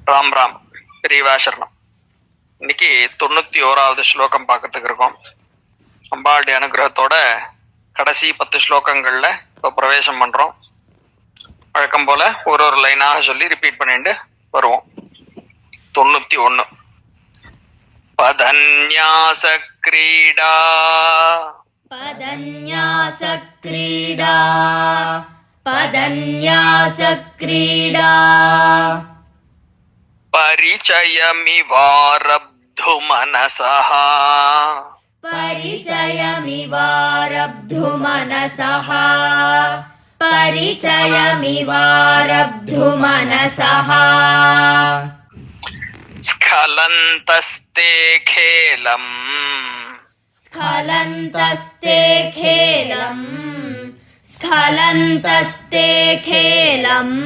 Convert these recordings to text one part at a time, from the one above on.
ராம் ராம் பெரியவா சரணம். இன்னைக்கு 91வது ஸ்லோகம் பார்க்கறதுக்கு இருக்கோம். அம்பாளுடைய அனுகிரகத்தோட கடைசி 10 ஸ்லோகங்கள்ல இப்போ பிரவேசம் பண்றோம். வழக்கம் போல ஒரு லைனாக சொல்லி ரிப்பீட் பண்ணிட்டு வருவோம். 91 பதன்யாச கிரீடா பதன்யாச கிரீடா பதன்யாச கிரீடா परिचयमिवारब्धु मनसः परिचयमिवारब्धु मनसः परिचयमिवारब्धु मनसः स्खलन्तस्ते खेलम् स्खलन्तस्ते खेलम् स्खलन्तस्ते खेलम्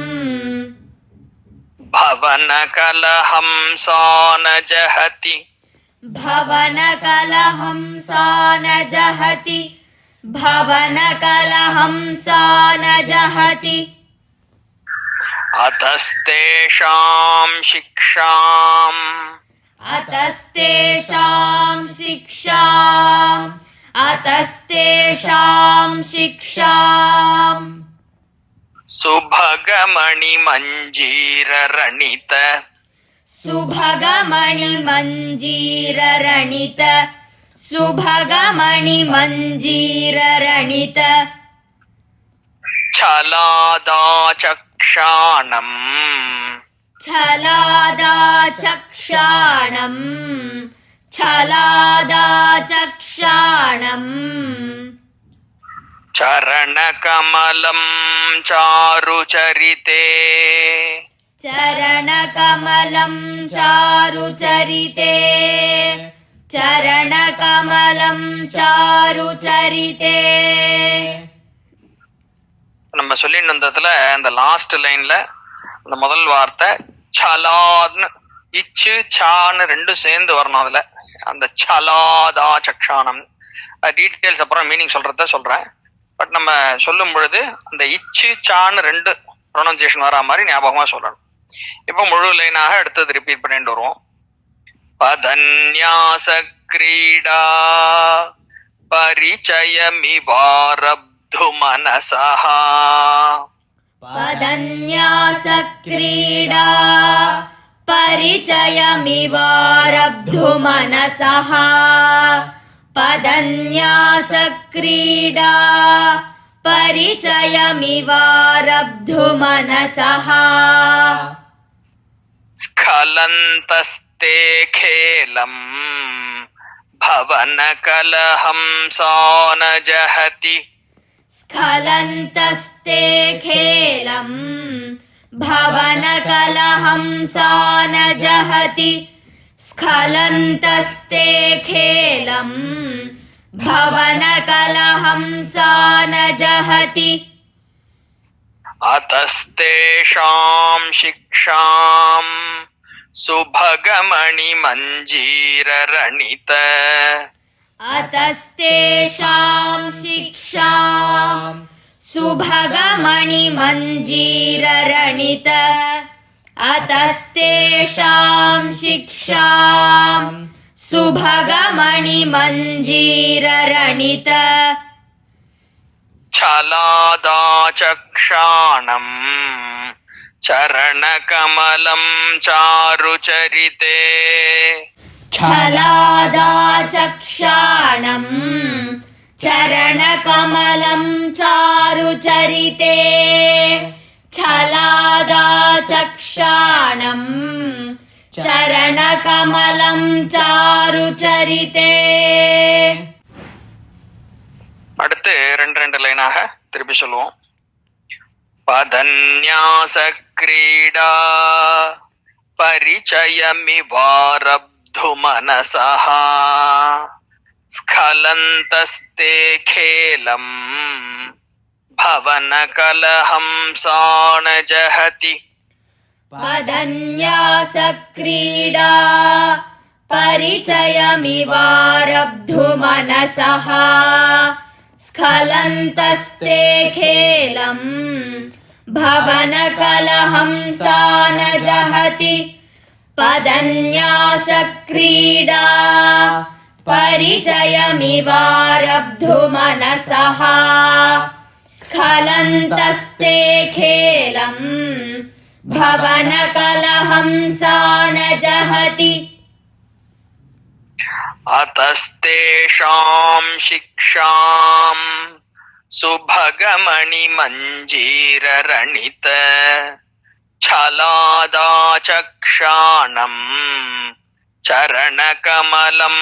भवनकलहं सा न जहति भवनकलहं सा न जहति भवनकलहं सा न जहति अतस्तेषां शिक्षाम् अतस्तेषां शिक्षाम् अतस्तेषां शिक्षाम् सुभगमणिमञ्जीररणित सुभगमणिमञ्जीररणित सुभगमणिमञ्जीररणित छलादाचक्षाणम् छलादाचक्षाणम् छलादाचक्षाणम् चरणकमलं चारुचरिते चरणकमलं चारुचरिते चरणकमलं चारुचरिते நம்ம சொல்லிட்டு வந்ததுல இந்த லாஸ்ட் லைன்ல அந்த முதல் வார்த்தை சலாத்னு இச்சு சான்னு ரெண்டும் சேர்ந்து வரணும். அதுல அந்த சலாதா சக்ஷானம் டீட்டெயில்ஸ் அப்புறம் மீனிங் சொல்றத சொல்றேன். பட் நம்ம சொல்லும் பொழுது அந்த இச்சு சான்னு ரெண்டு ப்ரொனன்சியேஷன் வரா மாதிரி ஞாபகமா சொல்லணும். இப்போ முழு லைனாக எடுத்தது ரிப்பீட் பண்ணிட்டு வருவோம். பதன்யாச கிரீடா பரிச்சயமிவாரப்து மனசஹ पदन्यास क्रीडा परिचयमिवारब्धु मनसः पदन्यास क्रीडा परिचयमिवारब्धु मनसः स्खलन्तस्ते खेलम् भवनकलहं सा न जहति स्खलन्तस्ते खेलम् भवनकलहं सा न जहति स्खलन्तस्ते खेलम् भवनकलहं सा न जहति अतस्तेषां शिक्षाम् सुभगमणिमञ्जीररणित अतस्तेषां शिक्षाम् सुभगमणिमञ्जीररणित अतस्तेषां शिक्षाम् सुभगमणिमञ्जीररणित छलादाचक्षाणम् चरणकमलं चारुचरिते छलादाचक्षाणम् चरणकमलं चारुचरिते छलादाचक्षाणम् चरणकमलं चारुचरिते அடுத்து ரெண்டு லைனாக திருப்பி சொல்லுவோம். பதன்யாச கிரீடா பரிச்சயமிவாரப்து மனசஹ ஸ்கலந்தஸ்தே கேலம் பவனகலஹம் सा न जहति पदन्यास क्रीडा परिचयमिवारब्धु मनसः स्खलन्तस्ते खेलम् भवनकलहं सा न जहति पदन्यासक्रीडा परिचयमिवारब्धुमनसः स्खलन्तस्ते खेलम् भवनकलहंसा न जहति अतस्तेषां शिक्षां सुभगमणिमञ्जीररणित छलादाचक्षाणम् चरणकमलं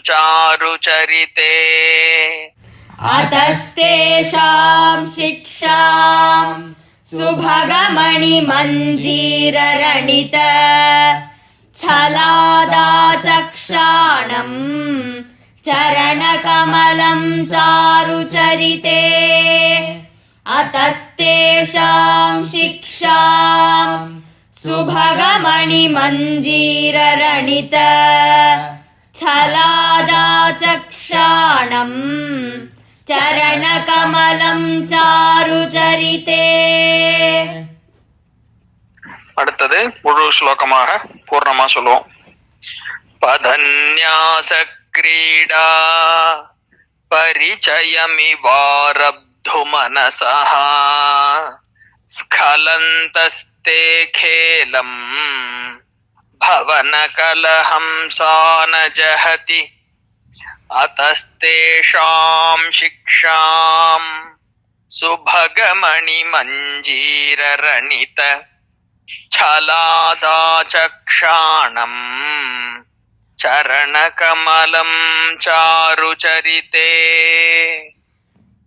चारुचरिते अतस्तेषां शिक्षां सुभगमणिमञ्जीररणित छलादाचक्षाणम् चरणकमलं चारुचरिते अतस्तेषां शिक्षां सुभगमणिमञ्जीररणित छलादाचक्षाणम् चरणकमलं चारुचरिते அடுத்தது முழு ஸ்லோகமாக பூர்ணமா சொல்லுவோம். பதன்யாச கிரீடா பரிச்சயமிவாரப்து மனசஹ ஸ்கலந்தஸ்தே கேலம் பவனகலஹம்சா ந ஜஹதி अतस्तेषां शिक्षां सुभगमणिमञ्जीररणित छलादाचक्षाणम् चरणकमलं चारुचरिते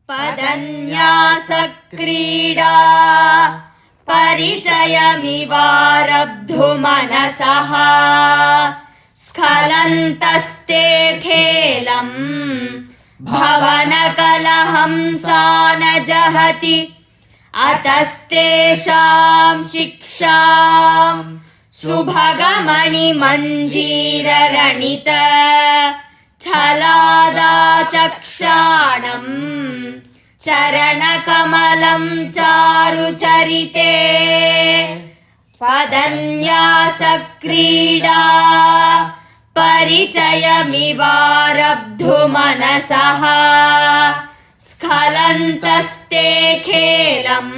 पदन्यासक्रीडा परिचयमिवारब्धुमनसः स्खलन्तस्ते खेलम् भवनकलहंसा न जहति अतस्तेषां शिक्षां सुभगमणिमञ्जीररणित छलादाचक्षाणम् चरणकमलं चारुचरिते पदन्यासक्रीडा परिचयमिवारब्धुमनसः स्खलन्तस्ते खेलम्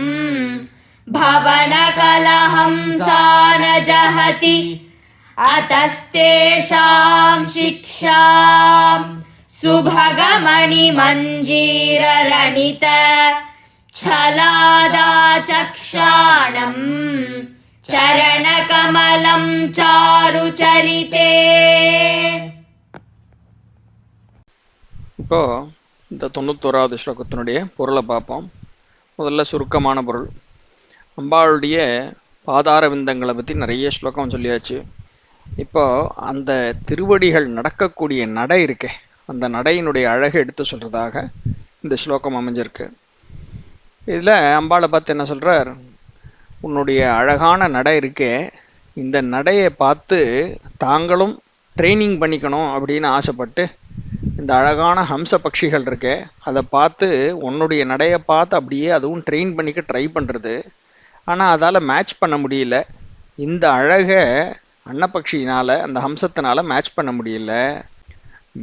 भवनकलहंसा न जहति अतस्तेषां शिक्षां सुभगमणिमञ्जीररणित छलादाचक्षाणम् चरणकमलं चारुचरिते. இப்போ இந்த 91வது ஸ்லோகத்தினுடைய பொருளை பார்ப்போம். முதல்ல சுருக்கமான பொருள். அம்பாளுடைய பாதார விந்தங்களை பற்றி நிறைய ஸ்லோகம் சொல்லியாச்சு. இப்போ அந்த திருவடிகள் நடக்கக்கூடிய நடை இருக்கே, அந்த நடையினுடைய அழகை எடுத்து சொல்கிறதாக இந்த ஸ்லோகம் அமைஞ்சிருக்கு. இதில் அம்பாளை பார்த்து என்ன சொல்கிறார், உன்னுடைய அழகான நடை இருக்கே, இந்த நடையை பார்த்து தாங்களும் ட்ரைனிங் பண்ணிக்கணும் அப்படின்னு ஆசைப்பட்டு இந்த அழகான ஹம்ச பட்சிகள் இருக்கே அதை பார்த்து உன்னுடைய நடையை பார்த்து அப்படியே அதுவும் ட்ரெயின் பண்ணிக்க ட்ரை பண்ணுறது. ஆனால் அதால் மேட்ச் பண்ண முடியல. இந்த அழகை அன்னப்பட்சியினால் அந்த ஹம்சத்தினால மேட்ச் பண்ண முடியல.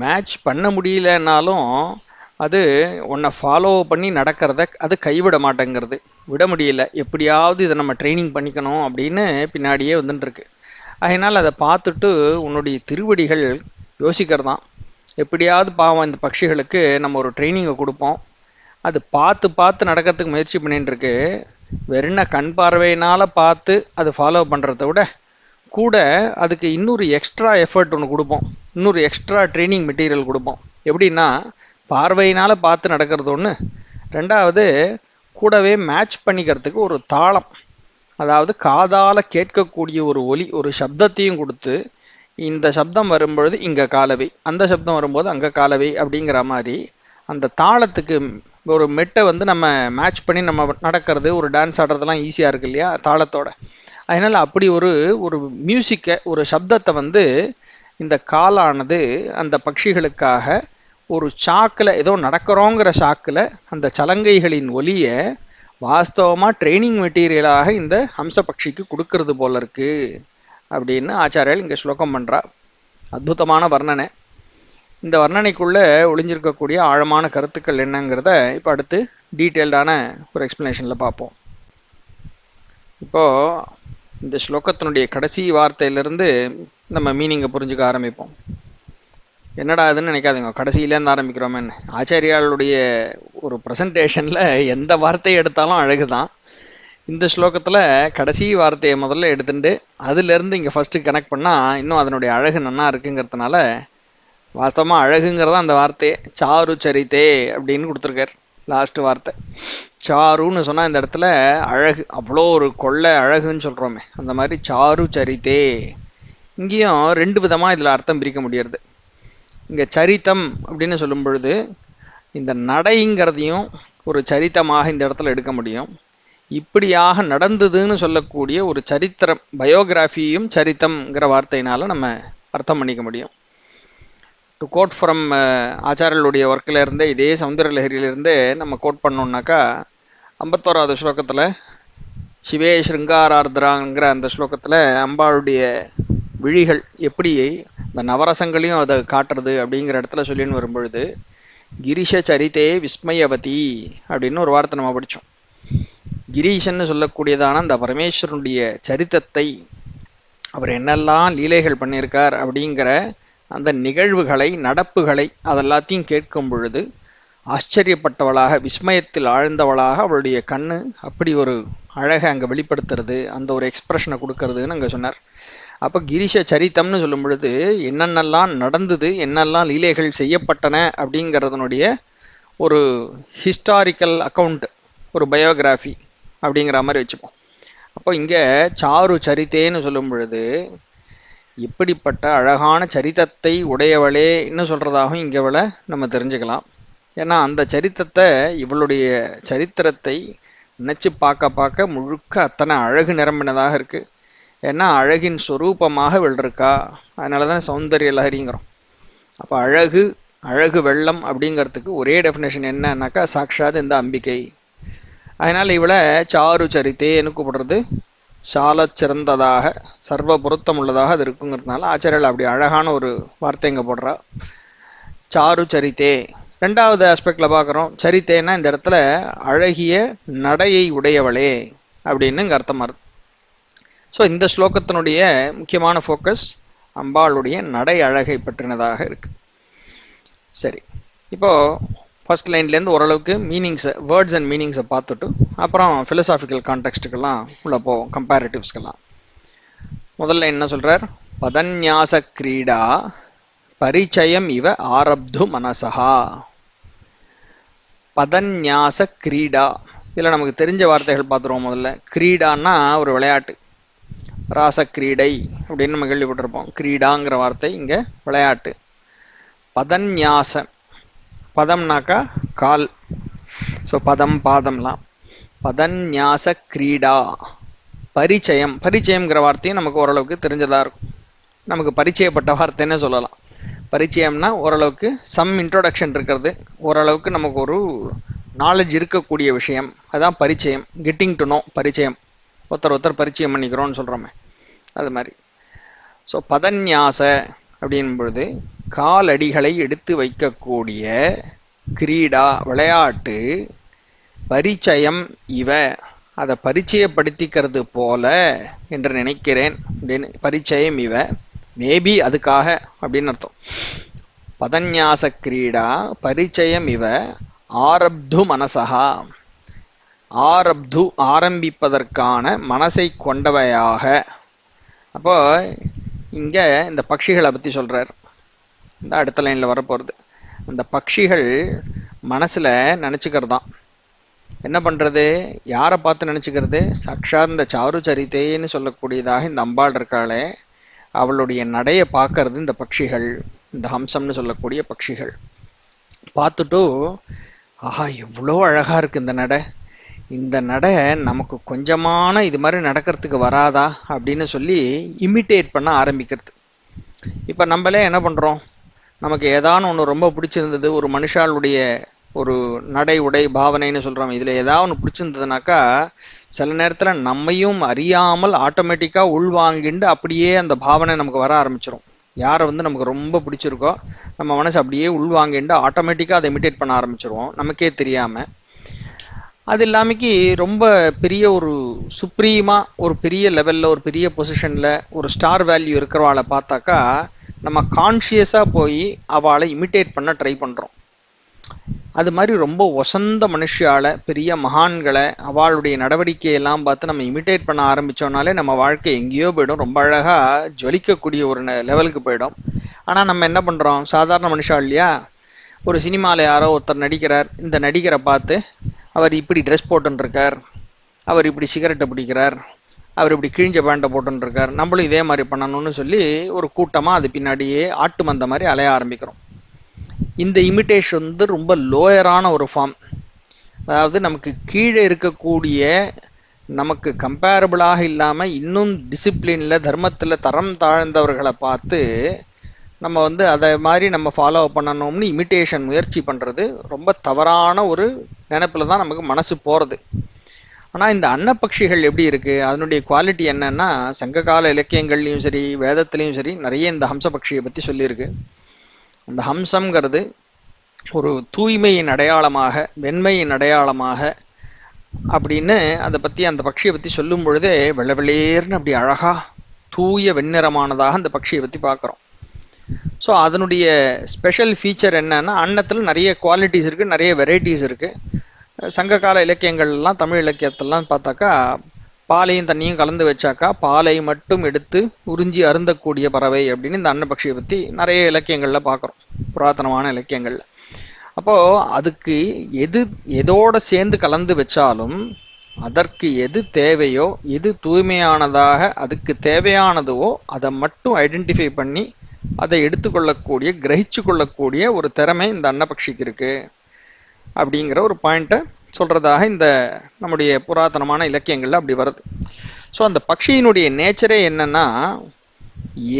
மேட்ச் பண்ண முடியலனாலும் அது உன்னை ஃபாலோ பண்ணி நடக்கிறத அது கைவிட மாட்டேங்கிறது, விட முடியல. எப்படியாவது இதை நம்ம ட்ரைனிங் பண்ணிக்கணும் அப்படின்னு பின்னாடியே வந்துட்டுருக்கு. அதனால் அதை பார்த்துட்டு உன்னுடைய திருவடிகள் யோசிக்கிறதான், எப்படியாவது பாவம் இந்த பட்சிகளுக்கு நம்ம ஒரு ட்ரைனிங்கை கொடுப்போம். அது பார்த்து பார்த்து நடக்கிறதுக்கு முயற்சி பண்ணிட்டு இருக்கு. வெறும் கண் பார்வையினால் பார்த்து அது ஃபாலோ பண்ணுறத விட கூட அதுக்கு இன்னொரு எக்ஸ்ட்ரா எஃபர்ட் ஒன்று கொடுப்போம், இன்னொரு எக்ஸ்ட்ரா ட்ரைனிங் மெட்டீரியல் கொடுப்போம். எப்படின்னா பார்வையினால் பார்த்து நடக்கிறது ஒன்று, ரெண்டாவது கூடவே மேட்ச் பண்ணிக்கிறதுக்கு ஒரு தாளம், அதாவது காதால் கேட்கக்கூடிய ஒரு ஒலி, ஒரு சப்தத்தையும் கொடுத்து இந்த சப்தம் வரும்பொழுது இங்கே காலவை, அந்த சப்தம் வரும்போது அங்கே காலவை அப்படிங்கிற மாதிரி அந்த தாளத்துக்கு ஒரு மெட்டை வந்து நம்ம மேட்ச் பண்ணி நம்ம நடக்கிறது, ஒரு டான்ஸ் ஆடுறதெல்லாம் ஈஸியாக இருக்கு இல்லையா தாளத்தோட. அதனால் அப்படி ஒரு மியூசிக்கை, ஒரு சப்தத்தை வந்து இந்த காலானது அந்த பட்சிகளுக்காக ஒரு சாக்கில் ஏதோ நடக்கிறோங்கிற சாக்கில் அந்த சலங்கைகளின் ஒலியை வாஸ்தவமாக ட்ரைனிங் மெட்டீரியலாக இந்த ஹம்ச பட்சிக்கு கொடுக்கறது போல இருக்குது அப்படின்னு ஆச்சாரியர்கள் இங்கே ஸ்லோகம் பண்ணுறா. அற்புதமான வர்ணனை. இந்த வர்ணனைக்குள்ளே ஒளிஞ்சிருக்கக்கூடிய ஆழமான கருத்துக்கள் என்னங்கிறத இப்போ அடுத்து டீட்டெயில்டான ஒரு எக்ஸ்ப்ளனேஷனில் பார்ப்போம். இப்போது இந்த ஸ்லோகத்தினுடைய கடைசி வார்த்தையிலிருந்து நம்ம மீனிங்கை புரிஞ்சுக்க ஆரம்பிப்போம். என்னடா அதுன்னு நினைக்காதீங்க, கடைசியிலேருந்து ஆரம்பிக்கிறோமேன்னு. ஆச்சாரியாளுடைய ஒரு ப்ரெசன்டேஷனில் எந்த வார்த்தையை எடுத்தாலும் அழகு தான். இந்த ஸ்லோகத்தில் கடைசி வார்த்தையை முதல்ல எடுத்துட்டு அதுலேருந்து இங்கே ஃபஸ்ட்டு கனெக்ட் பண்ணால் இன்னும் அதனுடைய அழகு நன்னா இருக்குங்கிறதுனால வாஸ்தவமாக அழகுங்கிறதா அந்த வார்த்தையே. சாரு சரித்தே அப்படின்னு கொடுத்துருக்கார் லாஸ்ட் வார்த்தை. சாருன்னு சொன்னால் இந்த இடத்துல அழகு, அவ்வளோ ஒரு கொள்ளை அழகுன்னு சொல்கிறோமே, அந்த மாதிரி சாரு சரித்தே. இங்கேயும் ரெண்டு விதமாக இதில் அர்த்தம் பிரிக்க முடியறது. இங்கே சரித்தம் அப்படின்னு சொல்லும் பொழுது இந்த நடைங்கிறதையும் ஒரு சரித்தமாக இந்த இடத்துல எடுக்க முடியும். இப்படியாக நடந்ததுன்னு சொல்லக்கூடிய ஒரு சரித்திரம், பயோகிராஃபியும் சரித்தம்ங்கிற வார்த்தையினால நம்ம அர்த்தம் பண்ணிக்க முடியும். டு கோட் ஃப்ரம் ஆச்சாரியர்களுடைய ஒர்க்கில் இருந்தே, இதே சௌந்தரலஹரியிலிருந்தே நம்ம கோட் பண்ணோம்னாக்கா 51வது ஸ்லோகத்தில் சிவே ஸ்ருங்காரார்திராங்கிற அந்த ஸ்லோகத்தில் அம்பாளுடைய விழிகள் எப்படி இந்த நவரசங்களையும் அதை காட்டுறது அப்படிங்கிற இடத்துல சொல்லின்னு வரும்பொழுது கிரிஷ சரித்தே விஸ்மயவதி அப்படின்னு ஒரு வார்த்தை நம்ம படித்தோம். கிரீஷன்னு சொல்லக்கூடியதான அந்த பரமேஸ்வரனுடைய சரித்தத்தை, அவர் என்னெல்லாம் லீலைகள் பண்ணியிருக்கார் அப்படிங்கிற அந்த நிகழ்வுகளை, நடப்புகளை அதெல்லாத்தையும் கேட்கும் பொழுது ஆச்சரியப்பட்டவளாக, விஸ்மயத்தில் ஆழ்ந்தவளாக அவளுடைய கண்ணு அப்படி ஒரு அழகை அங்கே வெளிப்படுத்துறது, அந்த ஒரு எக்ஸ்பிரஷனை கொடுக்கறதுன்னு அங்கே சொன்னார். அப்போ கிரீஷ சரித்தம்னு சொல்லும் பொழுது என்னென்னலாம் நடந்தது, என்னெல்லாம் லீலைகள் செய்யப்பட்டன அப்படிங்கிறதனுடைய ஒரு ஹிஸ்டாரிக்கல் அக்கவுண்ட், ஒரு பயோகிராஃபி அப்படிங்கிற மாதிரி வச்சுப்போம். அப்போ இங்கே சாரு சரித்தேன்னு சொல்லும் பொழுது இப்படிப்பட்ட அழகான சரித்தத்தை உடையவளே இன்னும் சொல்கிறதாகவும் இங்கே அவளை நம்ம தெரிஞ்சுக்கலாம். ஏன்னா அந்த சரித்தத்தை, இவளுடைய சரித்திரத்தை நினச்சி பார்க்க பார்க்க முழுக்க அத்தனை அழகு நிரம்பினதாக இருக்குது. ஏன்னா அழகின் ஸ்வரூபமாக இவள் இருக்கா, அதனால தான் சௌந்தரிய லஹரிங்கிறோம். அப்போ அழகு, அழகு வெள்ளம் அப்படிங்கிறதுக்கு ஒரே டெஃபினேஷன் என்னன்னாக்கா சாக்ஷாத் இந்த அம்பிகை. அதனால் இவளை சாரு சரித்தேன்னு கூப்பிடுறது சால சிறந்ததாக, சர்வ பொருத்தம் உள்ளதாக அது இருக்குங்கிறதுனால ஆச்சாரியர்கள் அப்படி அழகான ஒரு வார்த்தை இங்கே போடுறா, சாரு சரித்தே. ரெண்டாவது ஆஸ்பெக்டில் பார்க்குறோம், சரித்தேன்னா இந்த இடத்துல அழகிய நடையை உடையவளே அப்படின்னு இங்கே அர்த்தமாக இருக்கு. ஸோ இந்த ஸ்லோகத்தினுடைய முக்கியமான ஃபோக்கஸ் அம்பாளுடைய நடை அழகை பற்றினதாக இருக்குது. சரி, இப்போது ஃபர்ஸ்ட் லைன்லேருந்து ஓரளவுக்கு மீனிங்ஸை, வேர்ட்ஸ் அண்ட் மீனிங்ஸை பார்த்துட்டு அப்புறம் ஃபிலசாபிக்கல் கான்டெக்ஸ்ட்டுக்கெல்லாம் உள்ளே போவோம், கம்பேரிட்டிவ்ஸ்க்கெல்லாம். முதல்ல என்ன சொல்கிறார், பதன்யாச கிரீடா பரிச்சயம் இவ ஆரப்து மனசா. பதன்யாச கிரீடா, இதில் நமக்கு தெரிஞ்ச வார்த்தைகள் பார்த்துருவோம். முதல்ல கிரீடான்னா ஒரு விளையாட்டு, ராச கிரீடை அப்படின்னு நம்ம கேள்விப்பட்டிருப்போம். கிரீடாங்கிற வார்த்தை இங்கே விளையாட்டு. பதன்யாச, பதம்னாக்கா கால், ஸோ பதம் பாதம்லாம். பதன்யாச கிரீடா பரிச்சயம், பரிச்சயம்ங்கிற வார்த்தையும் நமக்கு ஓரளவுக்கு தெரிஞ்சதாக இருக்கும், நமக்கு பரிச்சயப்பட்ட வார்த்தைன்னு சொல்லலாம். பரிச்சயம்னா ஓரளவுக்கு சம் இன்ட்ரோடக்ஷன் இருக்கிறது, ஓரளவுக்கு நமக்கு ஒரு நாலேஜ் இருக்கக்கூடிய விஷயம், அதுதான் பரிச்சயம். கெட்டிங் டு நோ, பரிச்சயம், ஒருத்தர் பரிச்சயம் பண்ணிக்கிறோன்னு சொல்கிறோமே அது மாதிரி. ஸோ பதன்யாச அப்படின் பொழுது காலடிகளை எடுத்து வைக்கக்கூடிய கிரீடா விளையாட்டு, பரிச்சயம் இவ அதை பரிச்சயப்படுத்திக்கிறது போல என்று நினைக்கிறேன் அப்படின்னு. பரிச்சயம் இவ மேபி அதுக்காக அப்படின்னு அர்த்தம். பதன்யாச கிரீடா பரிச்சயம் இவ ஆரப்து மனசா, ஆரப்து ஆரம்பிப்பதற்கான மனசை கொண்டவையாக. அப்போ இங்கே இந்த பட்சிகளை பற்றி சொல்கிறார், இந்த அடுத்த லைனில் வரப்போகிறது. அந்த பட்சிகள் மனசில் நினச்சிக்கிறதான். என்ன பண்ணுறது, யாரை பார்த்து நினச்சிக்கிறது, சாக்ஷாத் இந்த சாரு சரித்தேன்னு சொல்லக்கூடியதாக இந்த அம்பாள் இருக்காளே அவளுடைய நடையை பார்க்கறது இந்த பட்சிகள், இந்த ஹம்சம்னு சொல்லக்கூடிய பட்சிகள். பார்த்துட்டு ஆஹா எவ்வளோ அழகாக இருக்குது இந்த நடை, இந்த நடை நமக்கு கொஞ்சமான இது மாதிரி நடக்கிறதுக்கு வராதா அப்படின்னு சொல்லி இமிட்டேட் பண்ண ஆரம்பிக்கிறது. இப்போ நம்மளே என்ன பண்ணுறோம், நமக்கு ஏதான ஒன்று ரொம்ப பிடிச்சிருந்தது, ஒரு மனுஷாளுடைய ஒரு நடை உடை பாவனைன்னு சொல்கிறோம். இதில் ஏதாவது ஒன்று பிடிச்சிருந்ததுனாக்கா சில நேரத்தில் நம்மையும் அறியாமல் ஆட்டோமேட்டிக்காக உள்வாங்கிண்டு அப்படியே அந்த பாவனை நமக்கு வர ஆரம்பிச்சிடும். யாரை நமக்கு ரொம்ப பிடிச்சிருக்கோ நம்ம மனசு அப்படியே உள்வாங்கிண்டு ஆட்டோமேட்டிக்காக அதை இமிட்டேட் பண்ண ஆரம்பிச்சிருவோம் நமக்கே தெரியாமல். அது இல்லாமக்கி ரொம்ப பெரிய ஒரு சுப்ரீமாக ஒரு பெரிய லெவலில் ஒரு பெரிய பொசிஷனில் ஒரு ஸ்டார் வேல்யூ இருக்கிறவாளை பார்த்தாக்கா நம்ம கான்ஷியஸாக போய் அவளை இமிட்டேட் பண்ண ட்ரை பண்ணுறோம். அது மாதிரி ரொம்ப ஒசந்த மனுஷியால் பெரிய மகான்களை அவளுடைய நடவடிக்கையெல்லாம் பார்த்து நம்ம இமிட்டேட் பண்ண ஆரம்பித்தோம்னாலே நம்ம வாழ்க்கை எங்கேயோ போயிடும், ரொம்ப அழகாக ஜொலிக்கக்கூடிய ஒரு லெவலுக்கு போயிடும். ஆனால் நம்ம என்ன பண்ணுறோம், சாதாரண மனுஷா இல்லையா, ஒரு சினிமாவில் யாரோ ஒருத்தர் நடிக்கிறார், இந்த நடிகரை பார்த்து அவர் இப்படி ட்ரெஸ் போட்டுருக்கார், அவர் இப்படி சிகரெட்டை பிடிக்கிறார், அவர் இப்படி கிழிஞ்ச பேண்டை போட்டுருக்கார், நம்மளும் இதே மாதிரி பண்ணணும்னு சொல்லி ஒரு கூட்டமாக அது பின்னாடியே ஆட்டு மந்த மாதிரி அலைய ஆரம்பிக்கிறோம். இந்த இமிட்டேஷன் ரொம்ப லோயரான ஒரு ஃபார்ம். அதாவது நமக்கு கீழே இருக்கக்கூடிய நமக்கு கம்பேரபிளாக இல்லாமல் இன்னும் டிசிப்ளினில் தர்மத்தில் தரம் தாழ்ந்தவர்களை பார்த்து நம்ம அதை மாதிரி நம்ம ஃபாலோ பண்ணணும்னு இமிட்டேஷன் முயற்சி பண்ணுறது ரொம்ப தவறான ஒரு நினைப்பில் தான் நமக்கு மனசு போகிறது. ஆனால் இந்த அன்னப்பக்ஷிகள் எப்படி இருக்குது, அதனுடைய குவாலிட்டி என்னன்னா, சங்ககால இலக்கியங்கள்லையும் சரி வேதத்துலேயும் சரி நிறைய இந்த ஹம்சபக்ஷியை பற்றி சொல்லியிருக்கு. அந்த ஹம்சம்ங்கிறது ஒரு தூய்மையின் அடையாளமாக, வெண்மையின் அடையாளமாக அப்படின்னு அதை பற்றி அந்த பட்சியை பற்றி சொல்லும் பொழுதே வெள்ளவெளேர்னு அப்படி அழகாக தூய வெண்ணிறமானதாக அந்த பட்சியை பற்றி பார்க்குறோம். ஸோ அதனுடைய ஸ்பெஷல் ஃபீச்சர் என்னன்னா, அன்னத்தில் நிறைய குவாலிட்டிஸ் இருக்குது, நிறைய வெரைட்டிஸ் இருக்குது. சங்ககால இலக்கியங்கள்லாம் தமிழ் இலக்கியத்திலாம் பார்த்தாக்கா பாலையும் தண்ணியும் கலந்து வச்சாக்கா பாலை மட்டும் எடுத்து உறிஞ்சி அருந்தக்கூடிய பறவை அப்படின்னு இந்த அன்னபக்ஷியை பற்றி நிறைய இலக்கியங்களில் பார்க்குறோம், புராதனமான இலக்கியங்களில். அப்போது அதுக்கு எதோட சேர்ந்து கலந்து வச்சாலும் அதற்கு எது தேவையோ, எது தூய்மையானதாக அதுக்கு தேவையானதுவோ அதை மட்டும் ஐடென்டிஃபை பண்ணி அதை எடுத்துக்கொள்ளக்கூடிய, கிரகிச்சு கொள்ளக்கூடிய ஒரு திறமை இந்த அன்னபக்ஷிக்கு இருக்கு அப்படிங்கிற ஒரு பாயிண்ட்டை சொல்றதாக இந்த நம்முடைய புராதனமான இலக்கியங்கள்ல அப்படி வருது. ஸோ அந்த பக்ஷியினுடைய நேச்சரே என்னன்னா,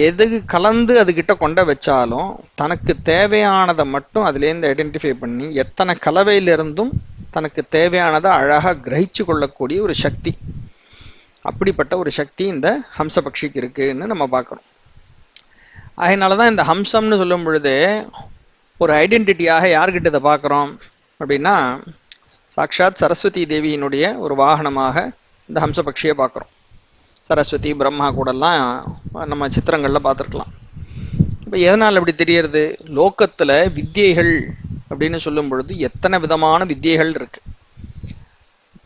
எது கலந்து அதுகிட்ட கொண்ட வச்சாலும் தனக்கு தேவையானதை மட்டும் அதுலேருந்து ஐடென்டிஃபை பண்ணி எத்தனை கலவையிலிருந்தும் தனக்கு தேவையானதை அழகாக கிரகிச்சு கொள்ளக்கூடிய ஒரு சக்தி, அப்படிப்பட்ட ஒரு சக்தி இந்த ஹம்சபக்ஷிக்கு இருக்குன்னு நம்ம பார்க்குறோம். அதனால தான் இந்த ஹம்சம்னு சொல்லும் பொழுது ஒரு ஐடென்டிட்டியாக யார்கிட்ட இதை பார்க்குறோம் அப்படின்னா, சாக்ஷாத் சரஸ்வதி தேவியினுடைய ஒரு வாகனமாக இந்த ஹம்சபக்ஷியை பார்க்குறோம். சரஸ்வதி பிரம்மா கூடலாம் நம்ம சித்திரங்களில் பார்த்துருக்கலாம். இப்போ எதனால் அப்படி தெரியறது, லோக்கத்தில் வித்தியைகள் அப்படின்னு சொல்லும் பொழுது எத்தனை விதமான வித்தியைகள் இருக்கு.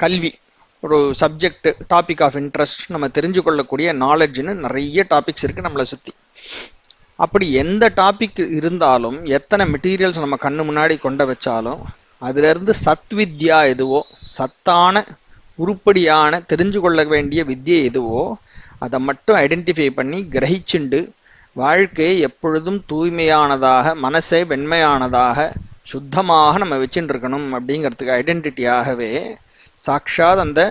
கல்வி ஒரு சப்ஜெக்ட், டாபிக் ஆஃப் இன்ட்ரெஸ்ட், நம்ம தெரிஞ்சு கொள்ளக்கூடிய நாலேஜ்னு நிறைய டாபிக்ஸ் இருக்குது நம்மளை சுற்றி. அப்படி எந்த டாபிக் இருந்தாலும், எத்தனை மெட்டீரியல்ஸ் நம்ம கண்ணு முன்னாடி கொண்ட வச்சாலும் அதிலிருந்து சத்வித்யா எதுவோ, சத்தான உருப்படியான தெரிஞ்சு கொள்ள வேண்டிய வித்தியை எதுவோ அதை மட்டும் ஐடென்டிஃபை பண்ணி கிரகிச்சுண்டு வாழ்க்கையை எப்பொழுதும் தூய்மையானதாக, மனசை வெண்மையானதாக, சுத்தமாக நம்ம வச்சுட்டு இருக்கணும் அப்படிங்கிறதுக்கு ஐடென்டிட்டியாகவே சாக்ஷாத் அந்த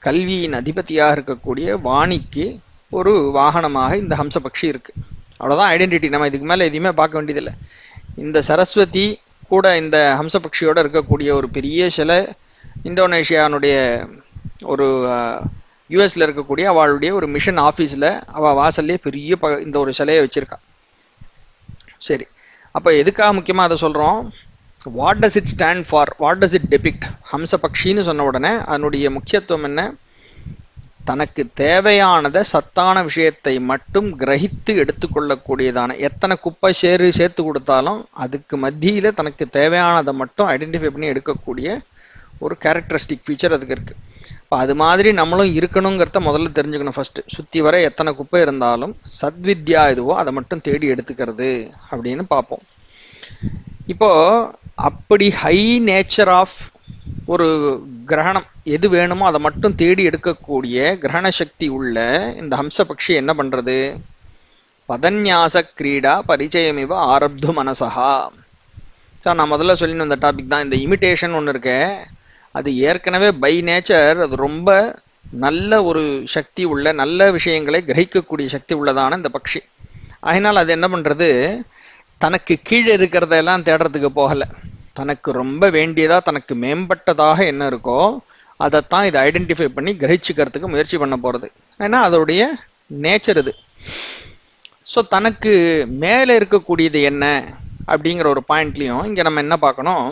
கல்வியின் அதிபதியாக இருக்கக்கூடிய வாணிக்கு ஒரு வாகனமாக இந்த ஹம்சபக்ஷி இருக்கு. அவ்வளோதான் ஐடென்டிட்டி. நம்ம இதுக்கு மேலே எதையுமே பார்க்க வேண்டியதில்லை. இந்த சரஸ்வதி கூட இந்த ஹம்சபக்ஷியோட இருக்கக்கூடிய ஒரு பெரிய சிலை இந்தோனேஷியானுடைய ஒரு யூஎஸ்ல இருக்கக்கூடிய அவளுடைய ஒரு மிஷன் ஆஃபீஸில் அவள் வாசல்லே பெரிய இந்த ஒரு சிலையை வச்சிருக்கா. சரி, அப்போ எதுக்காக முக்கியமாக அதை சொல்கிறோம், what does it stand for, what does it depict? ஹம்சபக்ஷின்னு சொன்ன உடனே அதனுடைய முக்கியத்துவம் என்ன, தனக்கு தேவையானதை சத்தான விஷயத்தை மட்டும் கிரகித்து எடுத்துக்கொள்ளக்கூடியதான, எத்தனை குப்பை சேர்த்து கொடுத்தாலும் அதுக்கு மத்தியில் தனக்கு தேவையானதை மட்டும் ஐடென்டிஃபை பண்ணி எடுக்கக்கூடிய ஒரு கேரக்டரிஸ்டிக் ஃபீச்சர் அதுக்கு இருக்குது. இப்போ அது மாதிரி நம்மளும் இருக்கணுங்கிறத முதல்ல தெரிஞ்சுக்கணும். ஃபஸ்ட்டு சுற்றி வர எத்தனை குப்பை இருந்தாலும் சத்வித்யா எதுவோ அதை மட்டும் தேடி எடுத்துக்கிறது அப்படின்னு பார்ப்போம். இப்போது அப்படி ஹை நேச்சர் ஆஃப் ஒரு கிரகணம் எது வேணுமோ அதை மட்டும் தேடி எடுக்கக்கூடிய கிரகண சக்தி உள்ள இந்த ஹம்சபக்ஷி என்ன பண்ணுறது, பதன்யாச கிரீடா பரிச்சயமிவ ஆரப்து மனசா. சார் நான் முதல்ல சொல்லின்னு வந்த டாபிக் தான் இந்த இமிட்டேஷன் ஒன்று இருக்கு. அது ஏற்கனவே பை நேச்சர் அது ரொம்ப நல்ல ஒரு சக்தி உள்ள, நல்ல விஷயங்களை கிரகிக்கக்கூடிய சக்தி உள்ளதான இந்த பக்ஷி. அதனால் அது என்ன பண்ணுறது, தனக்கு கீழே இருக்கிறதெல்லாம் தேடுறதுக்கு போகலை, தனக்கு ரொம்ப வேண்டியதா தனக்கு மேம்பட்டதாக என்ன இருக்கோ அதைத்தான் இதை ஐடென்டிஃபை பண்ணி கிரகிச்சுக்கிறதுக்கு முயற்சி பண்ண போறது. ஏன்னா அதோடைய நேச்சர் இது. ஸோ தனக்கு மேலே இருக்கக்கூடியது என்ன அப்படிங்கிற ஒரு பாயிண்ட்லையும் இங்கே நம்ம என்ன பார்க்கணும்,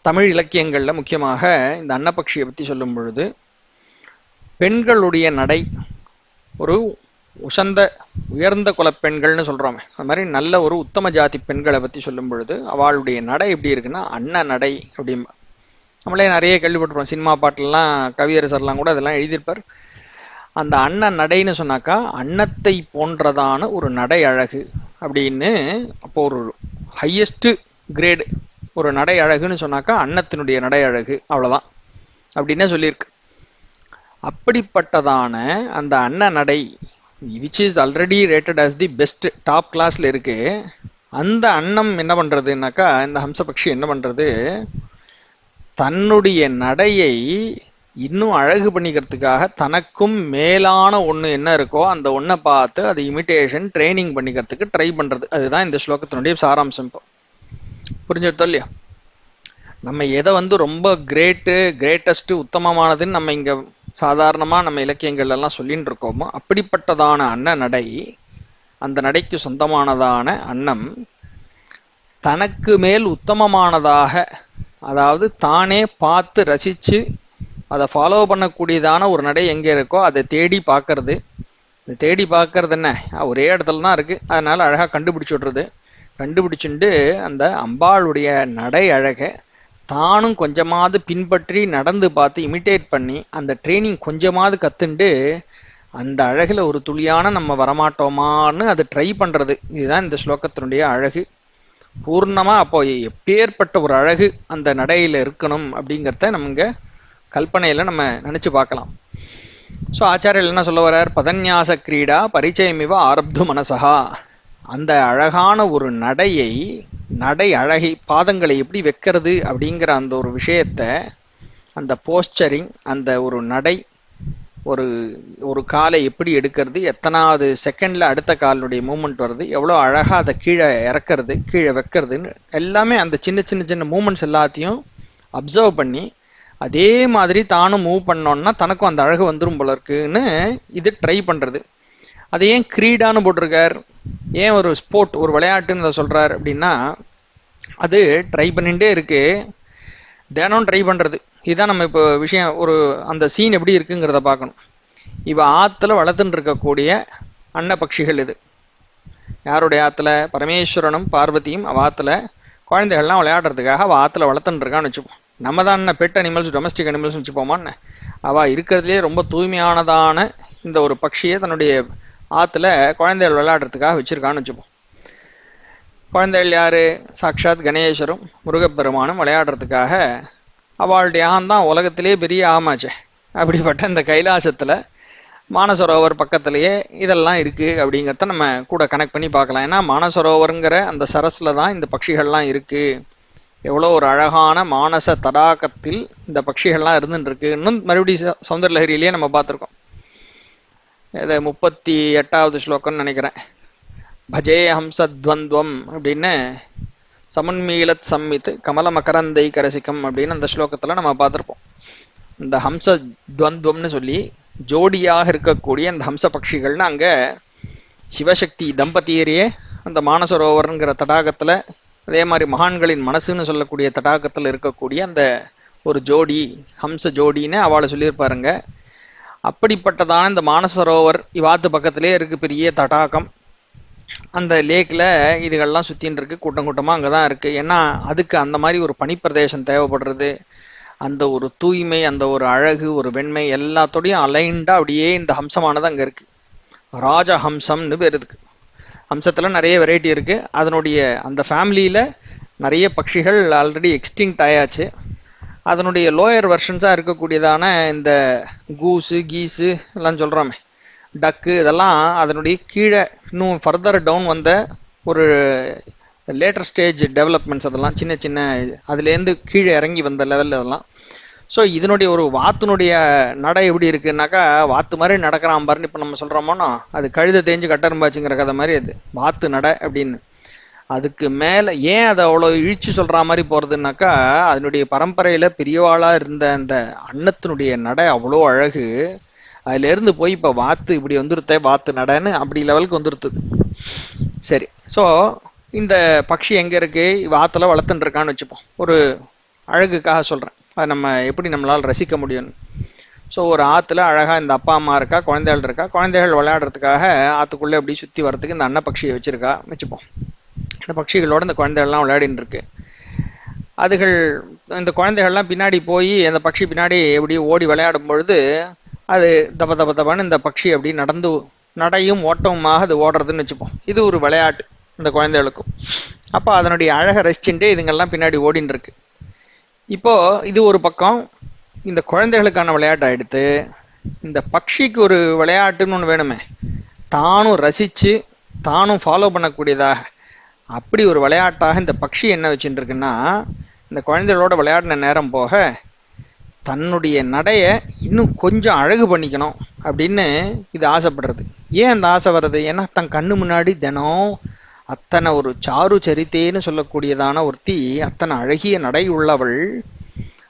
தமிழ் இலக்கியங்களில் முக்கியமாக இந்த அன்னபக்ஷியை பற்றி சொல்லும் பொழுது பெண்களுடைய நடை ஒரு உயர்ந்த குல பெண்கள்னு சொல்கிறோமே, அது மாதிரி நல்ல ஒரு உத்தம ஜாதி பெண்களை பற்றி சொல்லும் பொழுது அவளுடைய நடை எப்படி இருக்குன்னா அன்ன நடை அப்படிம்பா. நம்மளே நிறைய கேள்விப்பட்டிருப்போம், சினிமா பாட்டிலலாம் கவியரசர்லாம் கூட அதெல்லாம் எழுதியிருப்பார். அந்த அன்ன நடைன்னு சொன்னாக்கா அன்னத்தை போன்றதான ஒரு நடை அழகு அப்படின்னு. அப்போ ஒரு ஹையஸ்ட் கிரேடு ஒரு நடை அழகுன்னு சொன்னாக்கா அன்னத்தினுடைய நடை அழகு, அவ்வளோதான் அப்படின்னே சொல்லியிருக்கு. அப்படிப்பட்டதான அந்த அன்ன நடை which is already rated as the best top கிளாஸ்ல இருக்கு. அந்த அன்னம் என்ன பண்றதுனாக்கா இந்த ஹம்சபக்ஷி என்ன பண்றது, தன்னுடைய நடையை இன்னும் அழகு பண்ணிக்கிறதுக்காக தனக்கும் மேலான ஒன்று என்ன இருக்கோ அந்த ஒன்றை பார்த்து அது இமிட்டேஷன் ட்ரைனிங் பண்ணிக்கிறதுக்கு ட்ரை பண்ணுறது. அதுதான் இந்த ஸ்லோகத்தினுடைய சாராம்சம். இப்போ புரிஞ்சுட்டோம் இல்லையா? நம்ம எதை ரொம்ப கிரேட்டஸ்ட்டு உத்தமமானதுன்னு நம்ம இங்கே சாதாரணமாக நம்ம இலக்கியங்கள்லாம் சொல்லின்னு இருக்கோமோ அப்படிப்பட்டதான அன்ன நடை, அந்த நடைக்கு சொந்தமானதான அன்னம் தனக்கு மேல் உத்தமமானதாக, அதாவது தானே பார்த்து ரசித்து அதை ஃபாலோ பண்ணக்கூடியதான ஒரு நடை எங்கே இருக்கோ அதை தேடி பார்க்கறது. இந்த தேடி பார்க்கறது என்ன, ஒரே இடத்துல தான் இருக்குது, அதனால் அழகாக கண்டுபிடிச்சுட்டு அந்த அம்பாளுடைய நடை அழகை தானும் கொஞ்சமாவது பின்பற்றி நடந்து பார்த்து இமிட்டேட் பண்ணி அந்த ட்ரைனிங் கொஞ்சமாவது கற்றுண்டு அந்த அழகில் ஒரு துளியான நம்ம வரமாட்டோமான்னு அதை ட்ரை பண்ணுறது. இதுதான் இந்த ஸ்லோகத்தினுடைய அழகு பூர்ணமாக. அப்போ எப்பேற்பட்ட ஒரு அழகு அந்த நடையில் இருக்கணும் அப்படிங்கிறத நம்ம இங்கே கல்பனையில் நம்ம நினச்சி பார்க்கலாம். ஸோ ஆச்சாரியர் என்ன சொல்ல வர்றார், பதன்யாச கிரீடா பரிச்சயமிவ ஆரப்து மனசா. அந்த அழகான ஒரு நடை அழகை பாதங்களை எப்படி வைக்கிறது அப்படிங்கிற அந்த ஒரு விஷயத்த, அந்த போஸ்டரிங், அந்த ஒரு நடை, ஒரு காலை எப்படி எடுக்கிறது, எத்தனாவது செகண்டில் அடுத்த காலினுடைய மூமெண்ட் வருது, எவ்வளோ அழகாக அதை கீழே இறக்கிறது கீழே வைக்கிறதுன்னு எல்லாமே அந்த சின்ன மூமெண்ட்ஸ் எல்லாத்தையும் அப்சர்வ் பண்ணி அதே மாதிரி தானும் மூவ் பண்ணோன்னா தனக்கும் அந்த அழகு வந்துடும் போல இருக்குன்னு இது ட்ரை பண்ணுறது. அதை ஏன் கிரீடான்னு போட்டிருக்கார், ஏன் ஒரு ஸ்போர்ட் ஒரு விளையாட்டுன்னு அதை சொல்கிறார் அப்படின்னா அது ட்ரை பண்ணிகிட்டே இருக்கு, தினம் ட்ரை பண்ணுறது. இதுதான் நம்ம இப்போ விஷயம், ஒரு அந்த சீன் எப்படி இருக்குங்கிறத பார்க்கணும். இவ ஆற்றுல வளர்த்துன்னு இருக்கக்கூடிய அன்னபக்ஷிகள் இது. யாருடைய ஆற்றுல? பரமேஸ்வரனும் பார்வதியும் அவ ஆற்றுல குழந்தைகள்லாம் விளையாடுறதுக்காக அவள் ஆற்றுல வளர்த்துன்னு இருக்கான்னு வச்சுப்போம். நம்ம தான் என்ன பெட் அனிமல்ஸ் டொமஸ்டிக் அனிமல்ஸ் வச்சுப்போமான்னு. அவள் இருக்கிறதுலே ரொம்ப தூய்மையானதான இந்த ஒரு பட்சியை தன்னுடைய ஆற்றுல குழந்தைகள் விளையாடுறதுக்காக வச்சுருக்கான்னு வச்சுப்போம். குழந்தைகள் யார்? சாக்ஷாத் கணேசரும் முருகப்பெருமானும் விளையாடுறதுக்காக அவளுடைய ஆந்தான் உலகத்திலே பெரிய ஆமாச்சே. அப்படிப்பட்ட இந்த கைலாசத்தில் மானசரோவர் பக்கத்துலேயே இதெல்லாம் இருக்குது அப்படிங்கிறத நம்ம கூட கனெக்ட் பண்ணி பார்க்கலாம். ஏன்னா மானசரோவருங்கிற அந்த சரஸில் தான் இந்த பட்சிகள்லாம் இருக்குது. எவ்வளோ ஒரு அழகான மானச தடாகத்தில் இந்த பட்சிகள்லாம் இருந்துருக்கு. இன்னும் மறுபடியும் சௌந்தரலஹரியிலேயே நம்ம பார்த்துருக்கோம். இதை 38வது ஸ்லோகம்னு நினைக்கிறேன். பஜே ஹம்சத்வந்த்வம் அப்படின்னு சமன்மீலத் சம்மித் கமல மகரந்தை கரசிக்கம் அப்படின்னு அந்த ஸ்லோகத்தில் நம்ம பார்த்துருப்போம். இந்த ஹம்ச துவந்த்வம்னு சொல்லி ஜோடியாக இருக்கக்கூடிய அந்த ஹம்ச பட்சிகள்னு அங்கே சிவசக்தி தம்பதியரையே அந்த மானசரோவருங்கிற தடாகத்தில், அதே மாதிரி மகான்களின் மனசுன்னு சொல்லக்கூடிய தடாகத்தில் இருக்கக்கூடிய அந்த ஒரு ஜோடி ஹம்ச ஜோடின்னு அவளை சொல்லியிருப்பாருங்க. அப்படிப்பட்டதான இந்த மானசரோவர் இவாத்து பக்கத்திலே இருக்குது பெரிய தடாகம். அந்த லேக்கில் இதுகள்லாம் சுற்றின்னு இருக்குது, கூட்டமாக அங்கே தான் இருக்குது. ஏன்னா அதுக்கு அந்த மாதிரி ஒரு பனிப்பிரதேசம் தேவைப்படுறது. அந்த ஒரு தூய்மை, அந்த ஒரு அழகு, ஒரு வெண்மை எல்லாத்தோடையும் அலைண்டாக அப்படியே இந்த ஹம்சமானது அங்கே இருக்குது. ராஜஹம்சம்னு பேர் இருக்கு. ஹம்சத்தில் நிறைய வெரைட்டி இருக்குது. அதனுடைய அந்த ஃபேமிலியில் நிறைய பட்சிகள் ஆல்ரெடி எக்ஸ்டிங்க்ட் ஆயாச்சு. அதனுடைய லோயர் வெர்ஷன்ஸாக இருக்கக்கூடியதான இந்த கீஸு எல்லாம் சொல்கிறோமே, டக்கு, இதெல்லாம் அதனுடைய கீழே இன்னும் ஃபர்தர் டவுன் வந்த ஒரு லேட்டர் ஸ்டேஜ் டெவலப்மெண்ட்ஸ். அதெல்லாம் சின்ன சின்ன அதுலேருந்து கீழே இறங்கி வந்த லெவலில் அதெல்லாம். ஸோ இதனுடைய ஒரு வாத்தினுடைய நடை எப்படி இருக்குன்னாக்கா, வாத்து மாதிரி நடக்கிறான் பாருன்னு இப்போ நம்ம சொல்கிறோமோனா அது கழுதை தேஞ்சு கட்டரும்பாச்சுங்கிற கதை மாதிரி அது வாத்து நடை அப்படின்னு. அதுக்கு மேல ஏன் அதை அவ்வளவு இழிச்சு சொல்ற மாதிரி போறதுன்னாக்கா, அதனுடைய பரம்பரையில பெரியவாளா இருந்த அந்த அன்னத்தினுடைய நடை அவ்வளோ அழகு. அதுல இருந்து போய் இப்ப வாத்து இப்படி வந்துருத்த, வாத்து நடைன்னு அப்படி லெவலுக்கு வந்துருத்துது. சரி, ஸோ இந்த பக்ஷி எங்க இருக்கு, வாத்துல வளர்த்துட்டு இருக்கான்னு வச்சுப்போம். ஒரு அழகுக்காக சொல்றேன், அதை நம்ம எப்படி நம்மளால் ரசிக்க முடியும்னு. ஸோ ஒரு ஆற்றுல அழகாக இந்த அப்பா அம்மா இருக்கா, குழந்தைகள் இருக்கா, குழந்தைகள் விளையாடுறதுக்காக ஆற்றுக்குள்ளே அப்படி சுற்றி வரத்துக்கு இந்த அன்னப்பக்ஷியை வச்சுப்போம். இந்த பட்சிகளோட இந்த குழந்தைகள்லாம் விளையாடின்னு இருக்கு. அதுகள் இந்த குழந்தைகள்லாம் பின்னாடி போய் அந்த பட்சி பின்னாடி எப்படி ஓடி விளையாடும் பொழுது அது தப தப தபான்னு இந்த பட்சி அப்படி நடையும் ஓட்டமுமாக அது ஓடுறதுன்னு வச்சுப்போம். இது ஒரு விளையாட்டு இந்த குழந்தைகளுக்கும். அப்போ அதனுடைய அழகை ரசிச்சுட்டு இதுங்கெல்லாம் பின்னாடி ஓடின்னு இருக்கு. இப்போ இது ஒரு பக்கம் இந்த குழந்தைகளுக்கான விளையாட்டு ஆயிடுத்து. இந்த பக்ஷிக்கு ஒரு விளையாட்டுன்னு ஒன்று வேணுமே, தானும் ரசித்து தானும் ஃபாலோ பண்ணக்கூடியதாக அப்படி ஒரு விளையாட்டாக இந்த பக்ஷி என்ன வச்சுட்டு இருக்குன்னா, இந்த குழந்தைகளோட விளையாடின நேரம் போக தன்னுடைய நடையை இன்னும் கொஞ்சம் அழகு பண்ணிக்கணும் அப்படின்னு இது ஆசைப்படுறது. ஏன் அந்த ஆசை வர்றது? ஏன்னா தன் கண்ணு முன்னாடி தினம் அத்தனை ஒரு சாரு சரித்தேன்னு சொல்லக்கூடியதான ஒருத்தி, அத்தனை அழகிய நடை உள்ளவள்,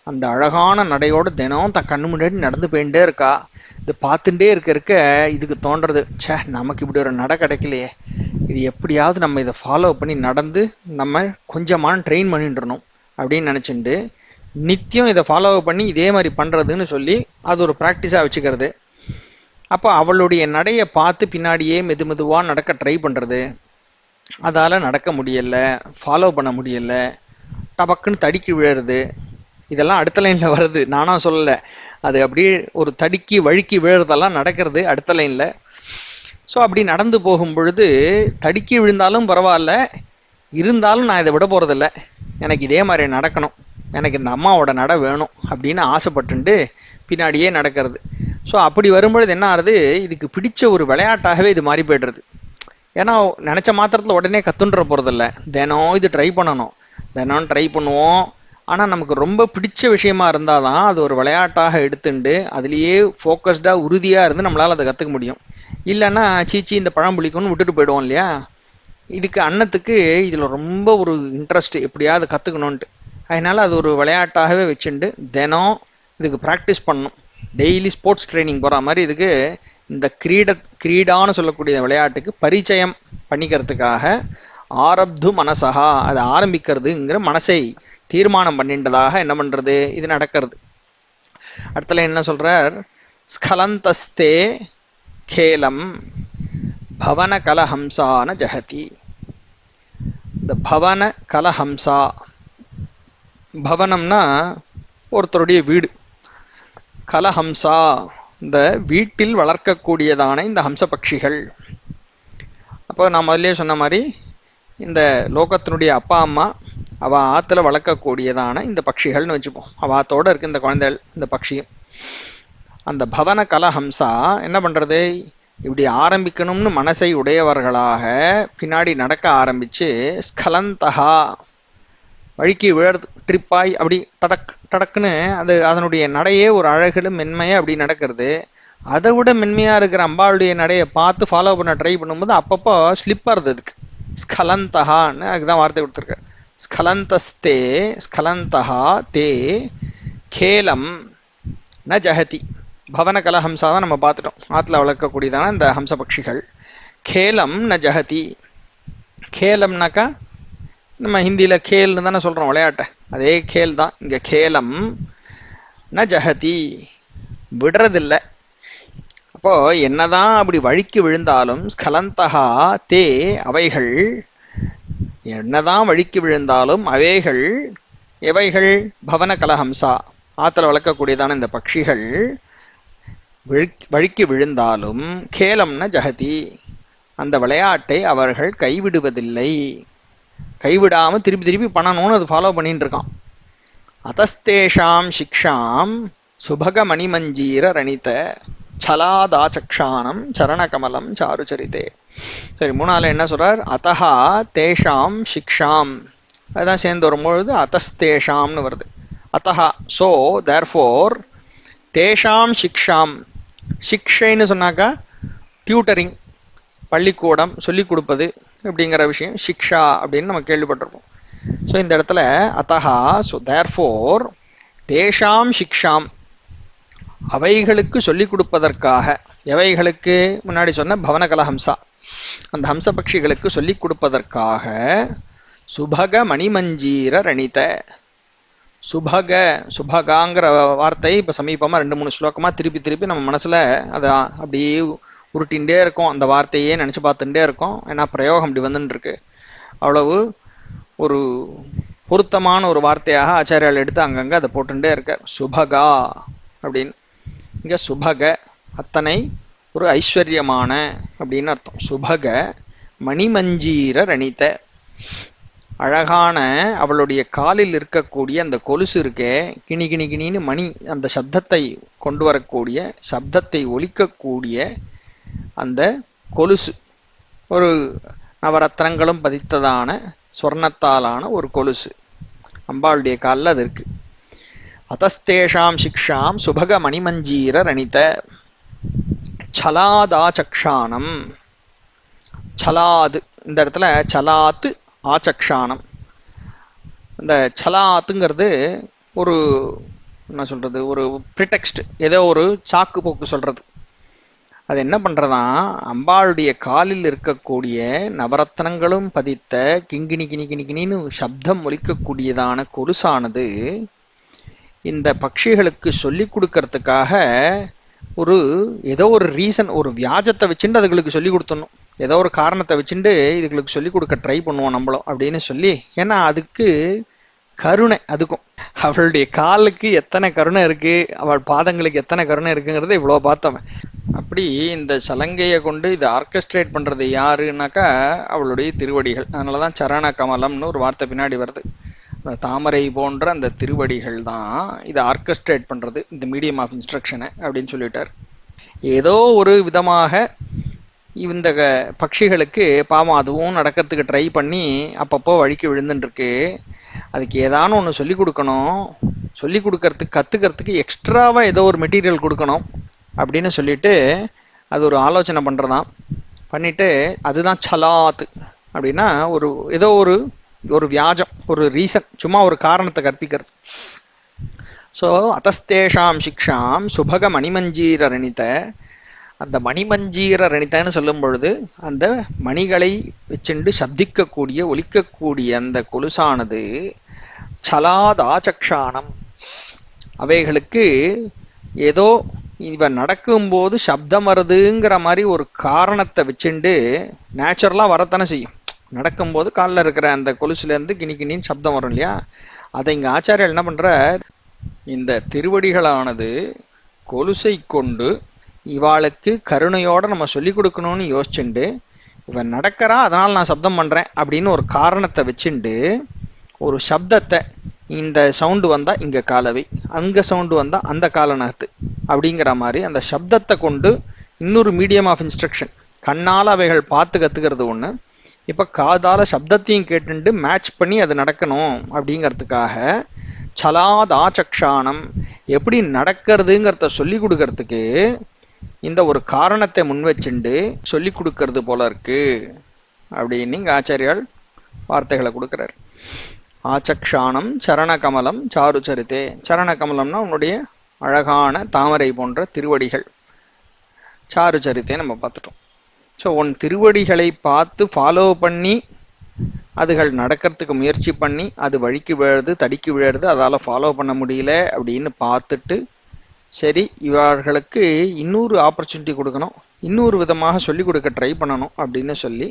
அந்த அழகான நடையோட தினம் தன் கண்ணு முன்னாடி நடந்து போயிட்டே இருக்கா. இது பார்த்துட்டே இருக்க இதுக்கு தோன்றது, சே நமக்கு இப்படி ஒரு நடை கிடைக்கலையே, இது எப்படியாவது நம்ம இதை ஃபாலோ பண்ணி நடந்து நம்ம கொஞ்சமான ட்ரெயின் பண்ணிட்டுருணும் அப்படின்னு நினச்சிட்டு நித்தியம் இதை ஃபாலோ பண்ணி இதே மாதிரி பண்ணுறதுன்னு சொல்லி அது ஒரு ப்ராக்டிஸாக வச்சுக்கிறது. அப்போ அவளுடைய நடையை பார்த்து பின்னாடியே மெதுவாக நடக்க ட்ரை பண்ணுறது. அதால் நடக்க முடியலை, ஃபாலோ பண்ண முடியலை, டபக்குன்னு தடுக்கி விழுறது. இதெல்லாம் அடுத்த லைனில் வருது, நானாக சொல்லலை. அது அப்படியே ஒரு தடுக்கி வழுக்கி விழுறதெல்லாம் நடக்கிறது அடுத்த லைனில். ஸோ அப்படி நடந்து போகும் பொழுது தடுக்கி விழுந்தாலும் பரவாயில்ல, இருந்தாலும் நான் இதை விட போகிறதில்ல, எனக்கு இதே மாதிரி நடக்கணும், எனக்கு இந்த அம்மாவோட நடை வேணும் அப்படின்னு ஆசைப்பட்டுண்டு பின்னாடியே நடக்கிறது. ஸோ அப்படி வரும்பொழுது என்ன ஆகுது, இதுக்கு பிடிச்ச ஒரு விளையாட்டாகவே இது மாறி போய்டுறது. ஏன்னா நினச்ச மாத்திரத்தில் உடனே கற்றுன்ற போகிறதில்ல, தினம் இது ட்ரை பண்ணணும், தினம் ட்ரை பண்ணுவோம். ஆனால் நமக்கு ரொம்ப பிடிச்ச விஷயமா இருந்தால் தான் அது ஒரு விளையாட்டாக எடுத்துண்டு அதுலேயே ஃபோக்கஸ்டாக உறுதியாக இருந்து நம்மளால் அதை கற்றுக்க முடியும். இல்லைன்னா சீச்சி இந்த பழம் புளிக்கும்னு விட்டுட்டு போயிடுவோம் இல்லையா. இதுக்கு அன்னத்துக்கு இதில் ரொம்ப ஒரு இன்ட்ரெஸ்ட், எப்படியாவது கற்றுக்கணுன்ட்டு. அதனால் அது ஒரு விளையாட்டாகவே வச்சுண்டு தினம் இதுக்கு ப்ராக்டிஸ் பண்ணணும். டெய்லி ஸ்போர்ட்ஸ் ட்ரைனிங் போகிற மாதிரி இதுக்கு இந்த கிரீடான்னு சொல்லக்கூடிய விளையாட்டுக்கு பரிச்சயம் பண்ணிக்கிறதுக்காக ஆரப்து மனசகா, அதை ஆரம்பிக்கிறதுங்கிற மனசை தீர்மானம் பண்ணின்றதாக என்ன பண்ணுறது, இது நடக்கிறது. அடுத்தல என்ன சொல்கிறார், ஸ்கலந்தஸ்தே கேலம் பவன கலஹம்சான ஜஹதி. இந்த பவன கலஹம்சா, பவனம்னா ஒருத்தருடைய வீடு, கலஹம்சா இந்த வீட்டில் வளர்க்கக்கூடியதான இந்த ஹம்ச பட்சிகள். அப்போ நான் முதல்ல சொன்ன மாதிரி இந்த லோகத்தினுடைய அப்பா அம்மா அவள் ஆற்றுல வளர்க்கக்கூடியதான இந்த பட்சிகள்னு வச்சுப்போம். அவள் ஆத்தோடு இருக்குது இந்த குழந்தைகள், இந்த பட்சியும். அந்த பவன கலஹம்சா என்ன பண்ணுறது, இப்படி ஆரம்பிக்கணும்னு மனசை உடையவர்களாக பின்னாடி நடக்க ஆரம்பித்து ஸ்கலந்தகா வழுக்கி விழறது, ட்ரிப்பாய் அப்படி டடக்குன்னு அது அதனுடைய நடையே ஒரு அழகிலும் மென்மையாக அப்படி நடக்கிறது. அதை விட மென்மையாக இருக்கிற அம்பாளுடைய நடையை பார்த்து ஃபாலோ பண்ண ட்ரை பண்ணும்போது அப்பப்போ ஸ்லிப்பாக இருந்தது. அதுக்கு ஸ்கலந்தகான்னு அதுக்குதான் வார்த்தை கொடுத்துருக்காரு. ஸ்கலந்தஸ்தே ஸ்கலந்தகா தே கேலம் ந ஜஹதி. பவன கலஹம்சாவை நம்ம பார்த்துட்டோம், ஆற்றுல வளர்க்கக்கூடியதான இந்த ஹம்ச பட்சிகள். கேலம் ந ஜஹதி, கேலம்னாக்கா நம்ம ஹிந்தியில் கேல்னு தானே சொல்கிறோம் விளையாட்டை, அதே கேல் தான் இங்கே. கேலம் ந ஜஹதி, விடுறதில்லை. அப்போது என்னதான் அப்படி வழுக்கி விழுந்தாலும் ஸ்கலந்தகா தே அவைகள், என்னதான் வழுக்கி விழுந்தாலும் அவைகள் எவைகள், பவன கலஹம்சா ஆற்றுல வளர்க்கக்கூடியதான இந்த பட்சிகள் வழுக்கி விழுந்தாலும் கேலம்ன ஜஹதி அந்த விளையாட்டை அவர்கள் கைவிடுவதில்லை. கைவிடாமல் திருப்பி பண்ணணும்னு அது ஃபாலோ பண்ணிட்டு இருக்கான். அதஸ்தேஷாம் சிக்ஷாம் சுபக மணிமஞ்சீர ரணித சலாதாச்சக்ஷானம் சரணகமலம் சாருச்சரித்தே. சரி, மூணாவில் என்ன சொல்கிறார், அதஹா தேஷாம் சிக்ஷாம், அதுதான் சேர்ந்து வரும்பொழுது அதஸ்தேஷாம்னு வருது. அதஹா ஸோ தேர்ஃபோர், தேஷாம் சிக்ஷாம், சிக்ஷைன்னு சொன்னாக்கா டியூட்டரிங், பள்ளிக்கூடம் சொல்லிக் கொடுப்பது, அப்படிங்கிற விஷயம் சிக்ஷா அப்படின்னு நம்ம கேள்விப்பட்டிருப்போம். ஸோ இந்த இடத்துல அத்தஹா, ஸோ தேர்ஃபோர் தேஷாம் சிக்ஷாம், அவைகளுக்கு சொல்லிக் கொடுப்பதற்காக, எவைகளுக்கு முன்னாடி சொன்ன பவனகல ஹம்சா, அந்த ஹம்ச பட்சிகளுக்கு சொல்லிக் கொடுப்பதற்காக சுபக மணிமஞ்சீர ரணித, சுபக சுபகாங்கிற வார்த்தை இப்போ சமீபமாக 2-3 ஸ்லோகமாக திருப்பி திருப்பி நம்ம மனசில் அதை அப்படியே உருட்டின்ண்டே இருக்கும், அந்த வார்த்தையே நினச்சி பார்த்துட்டே இருக்கோம். ஏன்னா பிரயோகம் இப்படி வந்துட்டுருக்கு. அவ்வளவு ஒரு பொருத்தமான ஒரு வார்த்தையாக ஆச்சாரியால் எடுத்து அங்கங்கே அதை போட்டுட்டே இருக்கார். சுபகா அப்படின்னு, இங்கே சுபக அத்தனை ஒரு ஐஸ்வர்யமான அப்படின்னு அர்த்தம். சுபக மணிமஞ்சீர ரணித, அழகான அவளுடைய காலில் இருக்கக்கூடிய அந்த கொலுசு இருக்கே, கிணி கிணி கிணின்னு மணி அந்த சப்தத்தை கொண்டு வரக்கூடிய, சப்தத்தை ஒலிக்கக்கூடிய அந்த கொலுசு, ஒரு நவரத்னங்களும் பதித்ததான ஸ்வர்ணத்தாலான ஒரு கொலுசு அம்பாளுடைய காலில் அது இருக்கு. அத்தஸ்தேஷாம் சிக்ஷாம் சுபக மணிமஞ்சீர ரணித சலாதாச்சக்ஷானம். சலாது, இந்த இடத்துல சலாத்து ஆச்சக்ஷானம். இந்த சலாத்துங்கிறது ஒரு என்ன சொல்றது, ஒரு ப்ரிடெக்ஸ்ட், ஏதோ ஒரு சாக்கு போக்கு சொல்றது. அது என்ன பண்றதா, அம்பாளுடைய காலில் இருக்கக்கூடிய நவரத்னங்களும் பதித்த கிங்கினி கிணி கிணி கிணின்னு சப்தம் ஒலிக்கக்கூடியதான கொலுசானது இந்த பட்சிகளுக்கு சொல்லி கொடுக்கறதுக்காக ஒரு ஏதோ ஒரு ரீசன், ஒரு வியாஜத்தை வச்சுட்டு அதுகளுக்கு சொல்லி கொடுத்துடணும், ஏதோ ஒரு காரணத்தை வச்சுட்டு இதுகளுக்கு சொல்லி கொடுக்க ட்ரை பண்ணுவோம் நம்மளும் அப்படின்னு சொல்லி. ஏன்னா அதுக்கு கருணை, அதுக்கும் அவளுடைய காலுக்கு எத்தனை கருணை இருக்கு, அவள் பாதங்களுக்கு எத்தனை கருணை இருக்குங்கிறத இவ்வளோ பார்த்தவன். அப்படி இந்த சலங்கையை கொண்டு இதை ஆர்கெஸ்ட்ரேட் பண்ணுறது யாருன்னாக்கா அவளுடைய திருவடிகள். அதனால தான் சரண கமலம்னு ஒரு வார்த்தை பின்னாடி வருது. அந்த தாமரை போன்ற அந்த திருவடிகள் தான் இதை ஆர்கெஸ்ட்ரேட் பண்ணுறது, இந்த மீடியம் ஆஃப் இன்ஸ்ட்ரக்ஷனை அப்படின்னு சொல்லிட்டார். ஏதோ ஒரு விதமாக இந்த பட்சிகளுக்கு பாவம் அதுவும் நடக்கிறதுக்கு ட்ரை பண்ணி அப்பப்போ வழிக்கு விழுந்துட்டுருக்கு. அதுக்கு ஏதானும் ஒன்று சொல்லிக் கொடுக்கணும், சொல்லிக் கொடுக்கறதுக்கு கற்றுக்கிறதுக்கு எக்ஸ்ட்ராவாக ஏதோ ஒரு மெட்டீரியல் கொடுக்கணும் அப்படின்னு சொல்லிட்டு அது ஒரு ஆலோசனை பண்ணுறதான். பண்ணிட்டு அதுதான் சலாத்து அப்படின்னா ஒரு ஏதோ ஒரு வியாஜம், ஒரு ரீசன், சும்மா ஒரு காரணத்தை கற்பிக்கிறது. ஸோ அத்தஸ்தேஷாம் சிக்ஷாம் சுபக மணிமஞ்சீர ரணித, அந்த மணிமஞ்சீர ரணித்தன்னு சொல்லும் பொழுது அந்த மணிகளை வச்சுண்டு சப்திக்கக்கூடிய ஒலிக்கக்கூடிய அந்த கொலுசானது சலாதாச்சக்ஷானம், அவைகளுக்கு ஏதோ இவன் நடக்கும்போது சப்தம் வருதுங்கிற மாதிரி ஒரு காரணத்தை வச்சுண்டு நேச்சுரலாக வரத்தானே செய்யும். நடக்கும்போது காலில் இருக்கிற அந்த கொலுசுலேருந்து கிணி கிணின்னு சப்தம் வரும் இல்லையா, அதை இங்கே ஆச்சாரியர் என்ன பண்ணுறார், இந்த திருவடிகளானது கொலுசை கொண்டு இவாளுக்கு கருணையோடு நம்ம சொல்லி கொடுக்கணும்னு யோசிச்சுண்டு, இவன் நடக்கிறா அதனால் நான் சப்தம் பண்ணுறேன் அப்படின்னு ஒரு காரணத்தை வச்சுண்டு ஒரு சப்தத்தை, இந்த சவுண்டு வந்தால் இங்கே காலவை, அங்கே சவுண்டு வந்தால் அந்த காலநகத்து அப்படிங்கிற மாதிரி அந்த சப்தத்தை கொண்டு இன்னொரு மீடியம் ஆஃப் இன்ஸ்ட்ரக்ஷன். கண்ணால் அவைகள் பார்த்து கற்றுக்கிறது ஒன்று, இப்போ காதால் சப்தத்தையும் கேட்டுண்டு மேட்ச் பண்ணி அது நடக்கணும் அப்படிங்கிறதுக்காக சலாதாச்சக்ஷானம், எப்படி நடக்கிறதுங்கிறத சொல்லி கொடுக்கறதுக்கு இந்த ஒரு காரணத்தை முன் வச்சுண்டு சொல்லி கொடுக்கறது போல இருக்கு அப்படின்னு இங்கே ஆச்சாரியால் வார்த்தைகளை கொடுக்குறார். ஆச்சக்ஷானம் சரணகமலம் சாருச்சரித்தே. சரணகமலம்னா உன்னுடைய அழகான தாமரை போன்ற திருவடிகள், சாருச்சரித்தே நம்ம பார்த்துட்டோம். ஸோ உன் திருவடிகளை பார்த்து ஃபாலோ பண்ணி அதுகள் நடக்கிறதுக்கு முயற்சி பண்ணி அது வழிக்கு விழுது தடிக்கு விழுது, அதால் ஃபாலோ பண்ண முடியல அப்படின்னு பார்த்துட்டு, சரி இவர்களுக்கு இன்னொரு ஆப்பர்ச்சுனிட்டி கொடுக்கணும், இன்னொரு விதமாக சொல்லி கொடுக்க ட்ரை பண்ணணும் அப்படின்னு சொல்லி,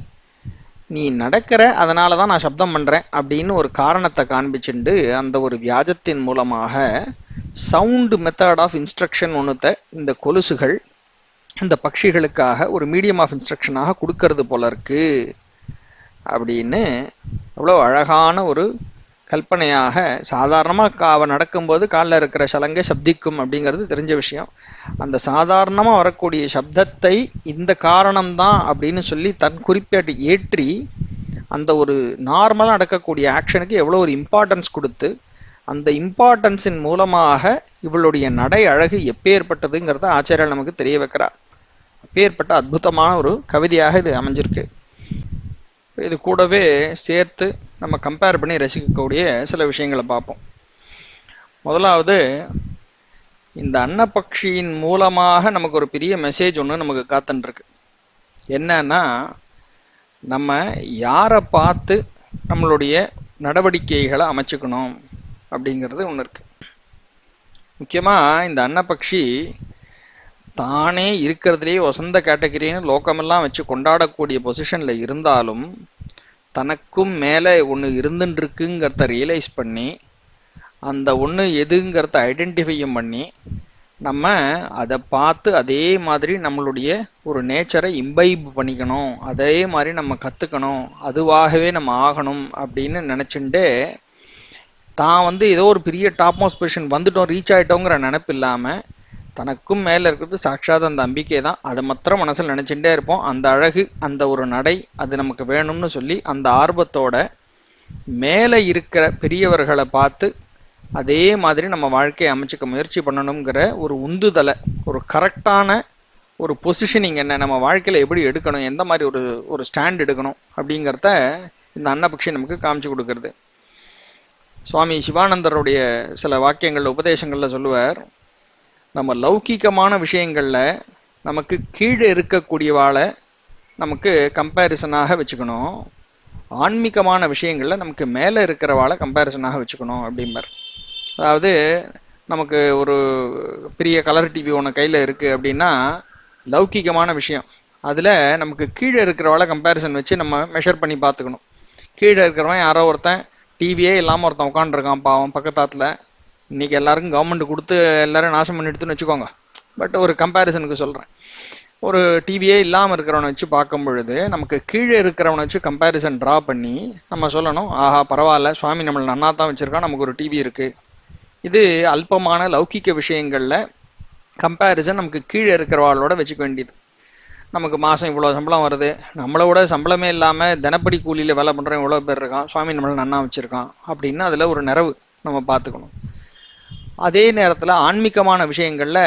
நீ நடக்கிற அதனால தான் நான் சப்தம் பண்ணுறேன் அப்படின்னு ஒரு காரணத்தை காண்பிச்சுண்டு அந்த ஒரு வியாஜத்தின் மூலமாக சவுண்டு மெத்தட் ஆஃப் இன்ஸ்ட்ரக்ஷன் ஒன்றுத்தை இந்த கொலுசுகள் இந்த பட்சிகளுக்காக ஒரு மீடியம் ஆஃப் இன்ஸ்ட்ரக்ஷனாக கொடுக்கறது போல இருக்கு அப்படின்னு அவ்வளோ அழகான ஒரு கல்பனையாக. சாதாரணமாக அவன் நடக்கும்போது காலில் இருக்கிற சலங்கை சப்திக்கும் அப்படிங்கிறது தெரிஞ்ச விஷயம். அந்த சாதாரணமாக வரக்கூடிய சப்தத்தை இந்த காரணம்தான் அப்படின்னு சொல்லி தன் குறிப்பேட்டு ஏற்றி அந்த ஒரு நார்மலாக நடக்கக்கூடிய ஆக்ஷனுக்கு எவ்வளோ ஒரு இம்பார்ட்டன்ஸ் கொடுத்து, அந்த இம்பார்ட்டன்ஸின் மூலமாக இவளுடைய நடை அழகு எப்பேற்பட்டதுங்கிறத ஆச்சாரியர் நமக்கு தெரிய வைக்கிறார். அப்பேற்பட்ட அற்புதமான ஒரு கவிதையாக இது அமைஞ்சிருக்கு. இது கூடவே சேர்த்து நம்ம கம்பேர் பண்ணி ரசிக்கக்கூடிய சில விஷயங்களை பார்ப்போம். முதலாவது, இந்த அன்னபக்ஷியின் மூலமாக நமக்கு ஒரு பெரிய மெசேஜ் ஒன்று நமக்கு காத்துருக்கு. என்னன்னா, நம்ம யாரை பார்த்து நம்மளுடைய நடவடிக்கைகளை அமைச்சுக்கணும் அப்படிங்கிறது ஒன்று இருக்கு. முக்கியமாக இந்த அன்னபக்ஷி தானே இருக்கிறதுலேயே வசந்த கேட்டகரின்னு லோக்கமெல்லாம் வச்சு கொண்டாடக்கூடிய பொசிஷனில் இருந்தாலும் தனக்கும் மேலே ஒன்று இருந்துட்டுருக்குங்கிறத ரியலைஸ் பண்ணி அந்த ஒன்று எதுங்கிறத ஐடென்டிஃபையும் பண்ணி நம்ம அதை பார்த்து அதே மாதிரி நம்மளுடைய ஒரு நேச்சரை இம்பைப் பண்ணிக்கணும், அதே மாதிரி நம்ம கற்றுக்கணும், அதுவாகவே நம்ம ஆகணும் அப்படின்னு நினச்சிட்டு தான் ஏதோ ஒரு பெரிய டாப் மோஸ்ட் பொசிஷன் வந்துட்டோம், ரீச் ஆகிட்டோங்கிற நினப்பு இல்லாமல் தனக்கும் மேலே இருக்கிறது சாட்சாத் அந்த அம்பிக்கை தான். அதை மாத்திரம் மனசில் நினச்சிட்டே இருப்போம். அந்த அழகு, அந்த ஒரு நடை, அது நமக்கு வேணும்னு சொல்லி அந்த ஆர்வத்தோட மேலே இருக்கிற பெரியவர்களை பார்த்து அதே மாதிரி நம்ம வாழ்க்கையை அமைச்சுக்க முயற்சி பண்ணணுங்கிற ஒரு உந்துதலை, ஒரு கரெக்டான ஒரு பொசிஷனிங் என்ன, நம்ம வாழ்க்கையில் எப்படி எடுக்கணும், எந்த மாதிரி ஒரு ஸ்டாண்ட் எடுக்கணும் அப்படிங்கிறத இந்த அன்னபக்ஷி நமக்கு காமிச்சு கொடுக்கறது. சுவாமி சிவானந்தருடைய சில வாக்கியங்களில் உபதேசங்களில் சொல்லுவார், நம்ம லௌகிகமான விஷயங்களில் நமக்கு கீழே இருக்கக்கூடியவாளை நமக்கு கம்பேரிசனாக வச்சுக்கணும், ஆன்மீகமான விஷயங்களில் நமக்கு மேலே இருக்கிறவாளை கம்பேரிசனாக வச்சுக்கணும் அப்படிம்பார். அதாவது நமக்கு ஒரு பெரிய கலர் டிவி ஒன்று கையில் இருக்குது அப்படின்னா லௌகிகமான விஷயம், அதில் நமக்கு கீழே இருக்கிறவாளை கம்பேரிசன் வச்சு நம்ம மெஷர் பண்ணி பார்த்துக்கணும். கீழே இருக்கிறவன் யாரோ ஒருத்தன் டிவியே இல்லாமல் ஒருத்தன் உட்காந்துருக்கான் பாவம் பக்கத்தாத்தில், இன்றைக்கி எல்லாருக்கும் கவர்மெண்ட் கொடுத்து எல்லோரும் நாசம் பண்ணிடுதுன்னு வச்சுக்கோங்க. பட் ஒரு கம்பேரிசனுக்கு சொல்கிறேன், ஒரு டிவியே இல்லாமல் இருக்கிறவனை வச்சு பார்க்கும் பொழுது நமக்கு கீழே இருக்கிறவனை வச்சு கம்பேரிசன் ட்ரா பண்ணி நம்ம சொல்லணும், ஆஹா பரவாயில்ல, சுவாமி நம்மளை நன்னா தான் வச்சுருக்கான், நமக்கு ஒரு டிவி இருக்குது. இது அல்பமான லௌகிக்க விஷயங்களில் கம்பேரிசன் நமக்கு கீழே இருக்கிறவாளோட வச்சுக்க வேண்டியது. நமக்கு மாதம் இவ்வளோ சம்பளம் வருது, நம்மளோட சம்பளமே இல்லாமல் தினப்படி கூலியில் வேலை பண்ணுறவன் இவ்வளோ பேர் இருக்கான், சுவாமி நம்மளை நன்னா வச்சுருக்கான் அப்படின்னு அதில் ஒரு நிறைவு நம்ம பார்த்துக்கணும். அதே நேரத்தில் ஆன்மீகமான விஷயங்களில்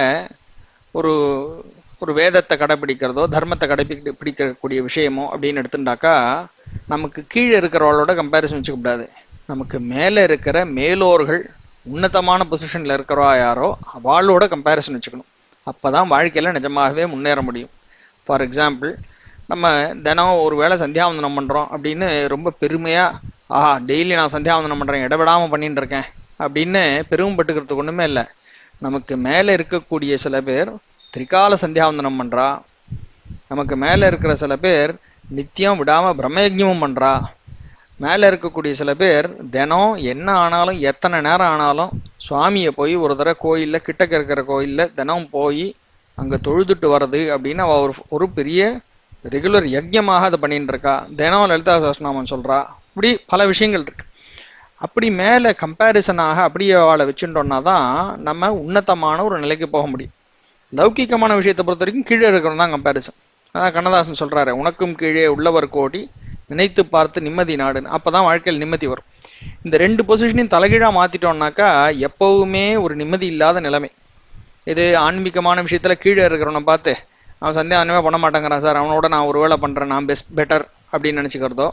ஒரு வேதத்தை கடைப்பிடிக்கிறதோ தர்மத்தை கடைப்பிடிக்கக்கூடிய விஷயமோ அப்படின்னு எடுத்துட்டாக்கா நமக்கு கீழே இருக்கிறவளோட கம்பேரிசன் வச்சுக்கூடாது. நமக்கு மேலே இருக்கிற மேலோர்கள், உன்னதமான பொசிஷனில் இருக்கிறவா யாரோ அவளோட கம்பேரிசன் வச்சுக்கணும். அப்போ தான் வாழ்க்கையில் நிஜமாகவே முன்னேற முடியும். ஃபார் எக்ஸாம்பிள், நம்ம தினம் ஒரு வேளை சந்தியாவந்தனம் பண்ணுறோம் அப்படின்னு ரொம்ப பெருமையாக, ஆஹா டெய்லி நான் சந்தியாவந்தனம் பண்ணுறேன், இடவிடாமல் பண்ணிட்டு இருக்கேன் அப்படின்னு பெருமைப்பட்டுக்கிறதுக்கு ஒன்றுமே இல்லை. நமக்கு மேலே இருக்கக்கூடிய சில பேர் திரிகால சந்தியாவந்தனம் பண்ணுறா, நமக்கு மேலே இருக்கிற சில பேர் நித்தியம் விடாமல் பிரம்மயஜ்ஞமும் பண்ணுறா, மேலே இருக்கக்கூடிய சில பேர் தினம் என்ன ஆனாலும் எத்தனை நேரம் ஆனாலும் சுவாமியை போய் ஒரு தடவை கோயிலில் கிட்டக்க இருக்கிற கோயிலில் தினம் போய் அங்கே தொழுதுட்டு வர்றது அப்படின்னு அவள் ஒரு பெரிய ரெகுலர் யஜ்யமாக அதை பண்ணிட்டு இருக்கா. தினம் லலிதா சஹஸ்ரநாமம் சொல்கிறா. இப்படி பல விஷயங்கள் இருக்கு. அப்படி மேலே கம்பேரிசனாக அப்படியே அவளை வச்சுட்டோன்னா தான் நம்ம உன்னதமான ஒரு நிலைக்கு போக முடியும். லௌகிகமான விஷயத்தை பொறுத்த வரைக்கும் கீழே இருக்கிறவங்க தான் கம்பேரிசன். அதான் கண்ணதாசன் சொல்கிறாரு, உனக்கும் கீழே உள்ளவர் கோடி நினைத்து பார்த்து நிம்மதி நாடுன்னு. அப்போ தான் வாழ்க்கையில் நிம்மதி வரும். இந்த ரெண்டு பொசிஷனையும் தலைகீழாக மாற்றிட்டோம்னாக்கா எப்போவுமே ஒரு நிம்மதி இல்லாத நிலைமை. இது ஆன்மீகமான விஷயத்தில் கீழே இருக்கிறவனை பார்த்து அவன் சந்தேகமே பண்ண மாட்டேங்கிறான் சார், அவனோட நான் ஒரு வேலை பண்ணுறேன், நான் பெட்டர் அப்படின்னு நினச்சிக்கிறதோ,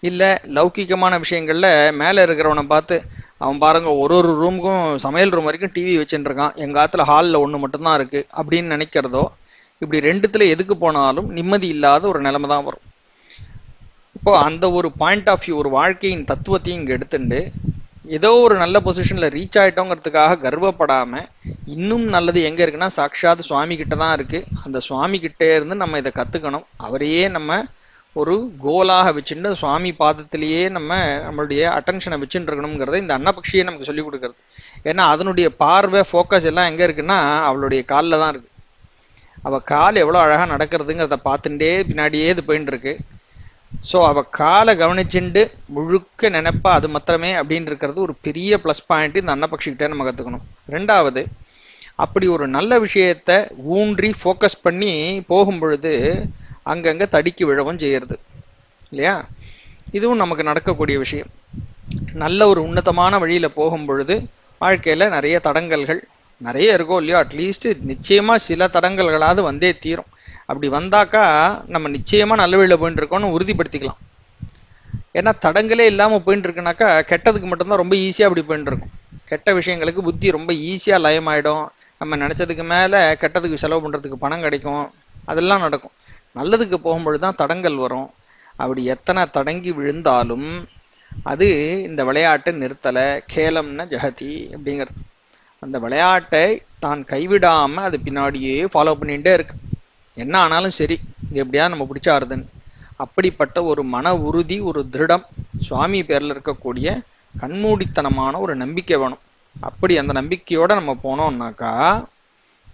இல்லை லௌகிகமான விஷயங்களில் மேலே இருக்கிறவனை பார்த்து அவன் பாருங்க ஒரு ரூமுக்கும் சமையல் ரூம் வரைக்கும் டிவி வச்சுட்டு இருக்கான், எங்கள் ஆற்றுல ஹாலில் ஒன்று மட்டும்தான் இருக்குது அப்படின்னு நினைக்கிறதோ, இப்படி ரெண்டுத்தில் எதுக்கு போனாலும் நிம்மதி இல்லாத ஒரு நிலைமை தான் வரும். இப்போ அந்த ஒரு பாயிண்ட் ஆஃப் வியூ, ஒரு வாழ்க்கையின் தத்துவத்தையும் இங்கே எடுத்துட்டு ஏதோ ஒரு நல்ல பொசிஷனில் ரீச் ஆகிட்டோங்கிறதுக்காக கர்வப்படாமல் இன்னும் நல்லது எங்கே இருக்குன்னா சாட்சாத் சுவாமி கிட்ட தான் இருக்குது. அந்த சுவாமி கிட்டே இருந்து நம்ம இதை கற்றுக்கணும். அவரையே நம்ம ஒரு கோலாக வச்சுட்டு சுவாமி பாதத்திலேயே நம்மளுடைய அட்டென்ஷனை வச்சுட்டு இருக்கணுங்கிறத இந்த அன்னபக்ஷியை நமக்கு சொல்லிக் கொடுக்குறது. ஏன்னா அதனுடைய பார்வை ஃபோக்கஸ் எல்லாம் எங்கே இருக்குன்னா அவளுடைய காலில் தான் இருக்குது. அவள் கால் எவ்வளோ அழகாக நடக்கிறதுங்கிறத பார்த்துட்டே பின்னாடியே இது போயின்னு இருக்கு. ஸோ அவள் காலை கவனிச்சுண்டு முழுக்க நினைப்பா அது மாத்திரமே அப்படின்னு இருக்கிறது ஒரு பெரிய ப்ளஸ் பாயிண்ட் இந்த அன்னபக்ஷிக்கிட்டே நம்ம கற்றுக்கணும். ரெண்டாவது, அப்படி ஒரு நல்ல விஷயத்தை ஊன்றி ஃபோக்கஸ் பண்ணி போகும் பொழுது அங்கங்கே தடுக்கி விழவும் செய்கிறது இல்லையா? இதுவும் நமக்கு நடக்கக்கூடிய விஷயம். நல்ல ஒரு உன்னதமான வழியில் போகும் பொழுது வாழ்க்கையில் நிறைய தடங்கல்கள் நிறைய இருக்கோ இல்லையோ, அட்லீஸ்ட் நிச்சயமாக சில தடங்கல்களாவது வந்தே தீரும். அப்படி வந்தாக்கா நம்ம நிச்சயமாக நல்ல வழியில் போயிட்டு இருக்கோம்னு உறுதிப்படுத்திக்கலாம். ஏன்னா தடங்களே இல்லாமல் போயிட்டு இருக்குனாக்கா கெட்டதுக்கு மட்டும்தான் ரொம்ப ஈஸியாக அப்படி போயிட்டு இருக்கும். கெட்ட விஷயங்களுக்கு புத்தி ரொம்ப ஈஸியாக லயமாயிடும். நம்ம நினச்சதுக்கு மேலே கெட்டதுக்கு செலவு பண்ணுறதுக்கு பணம் கிடைக்கும், அதெல்லாம் நடக்கும். நல்லதுக்கு போகும்பொழுது தான் தடங்கள் வரும். அப்படி எத்தனை தடங்கி விழுந்தாலும் அது இந்த விளையாட்டை நிறுத்தலை. கேலம்ன ஜெகதி அப்படிங்கிறது. அந்த விளையாட்டை தான் கைவிடாமல் அது பின்னாடியே ஃபாலோ பண்ணிகிட்டே இருக்கு. என்ன ஆனாலும் சரி, இது எப்படியா நம்ம பிடிச்சாருதுன்னு. அப்படிப்பட்ட ஒரு மன உறுதி, ஒரு திருடம், சுவாமி பேரில் இருக்கக்கூடிய கண்மூடித்தனமான ஒரு நம்பிக்கை வேணும். அப்படி அந்த நம்பிக்கையோடு நம்ம போனோம்னாக்கா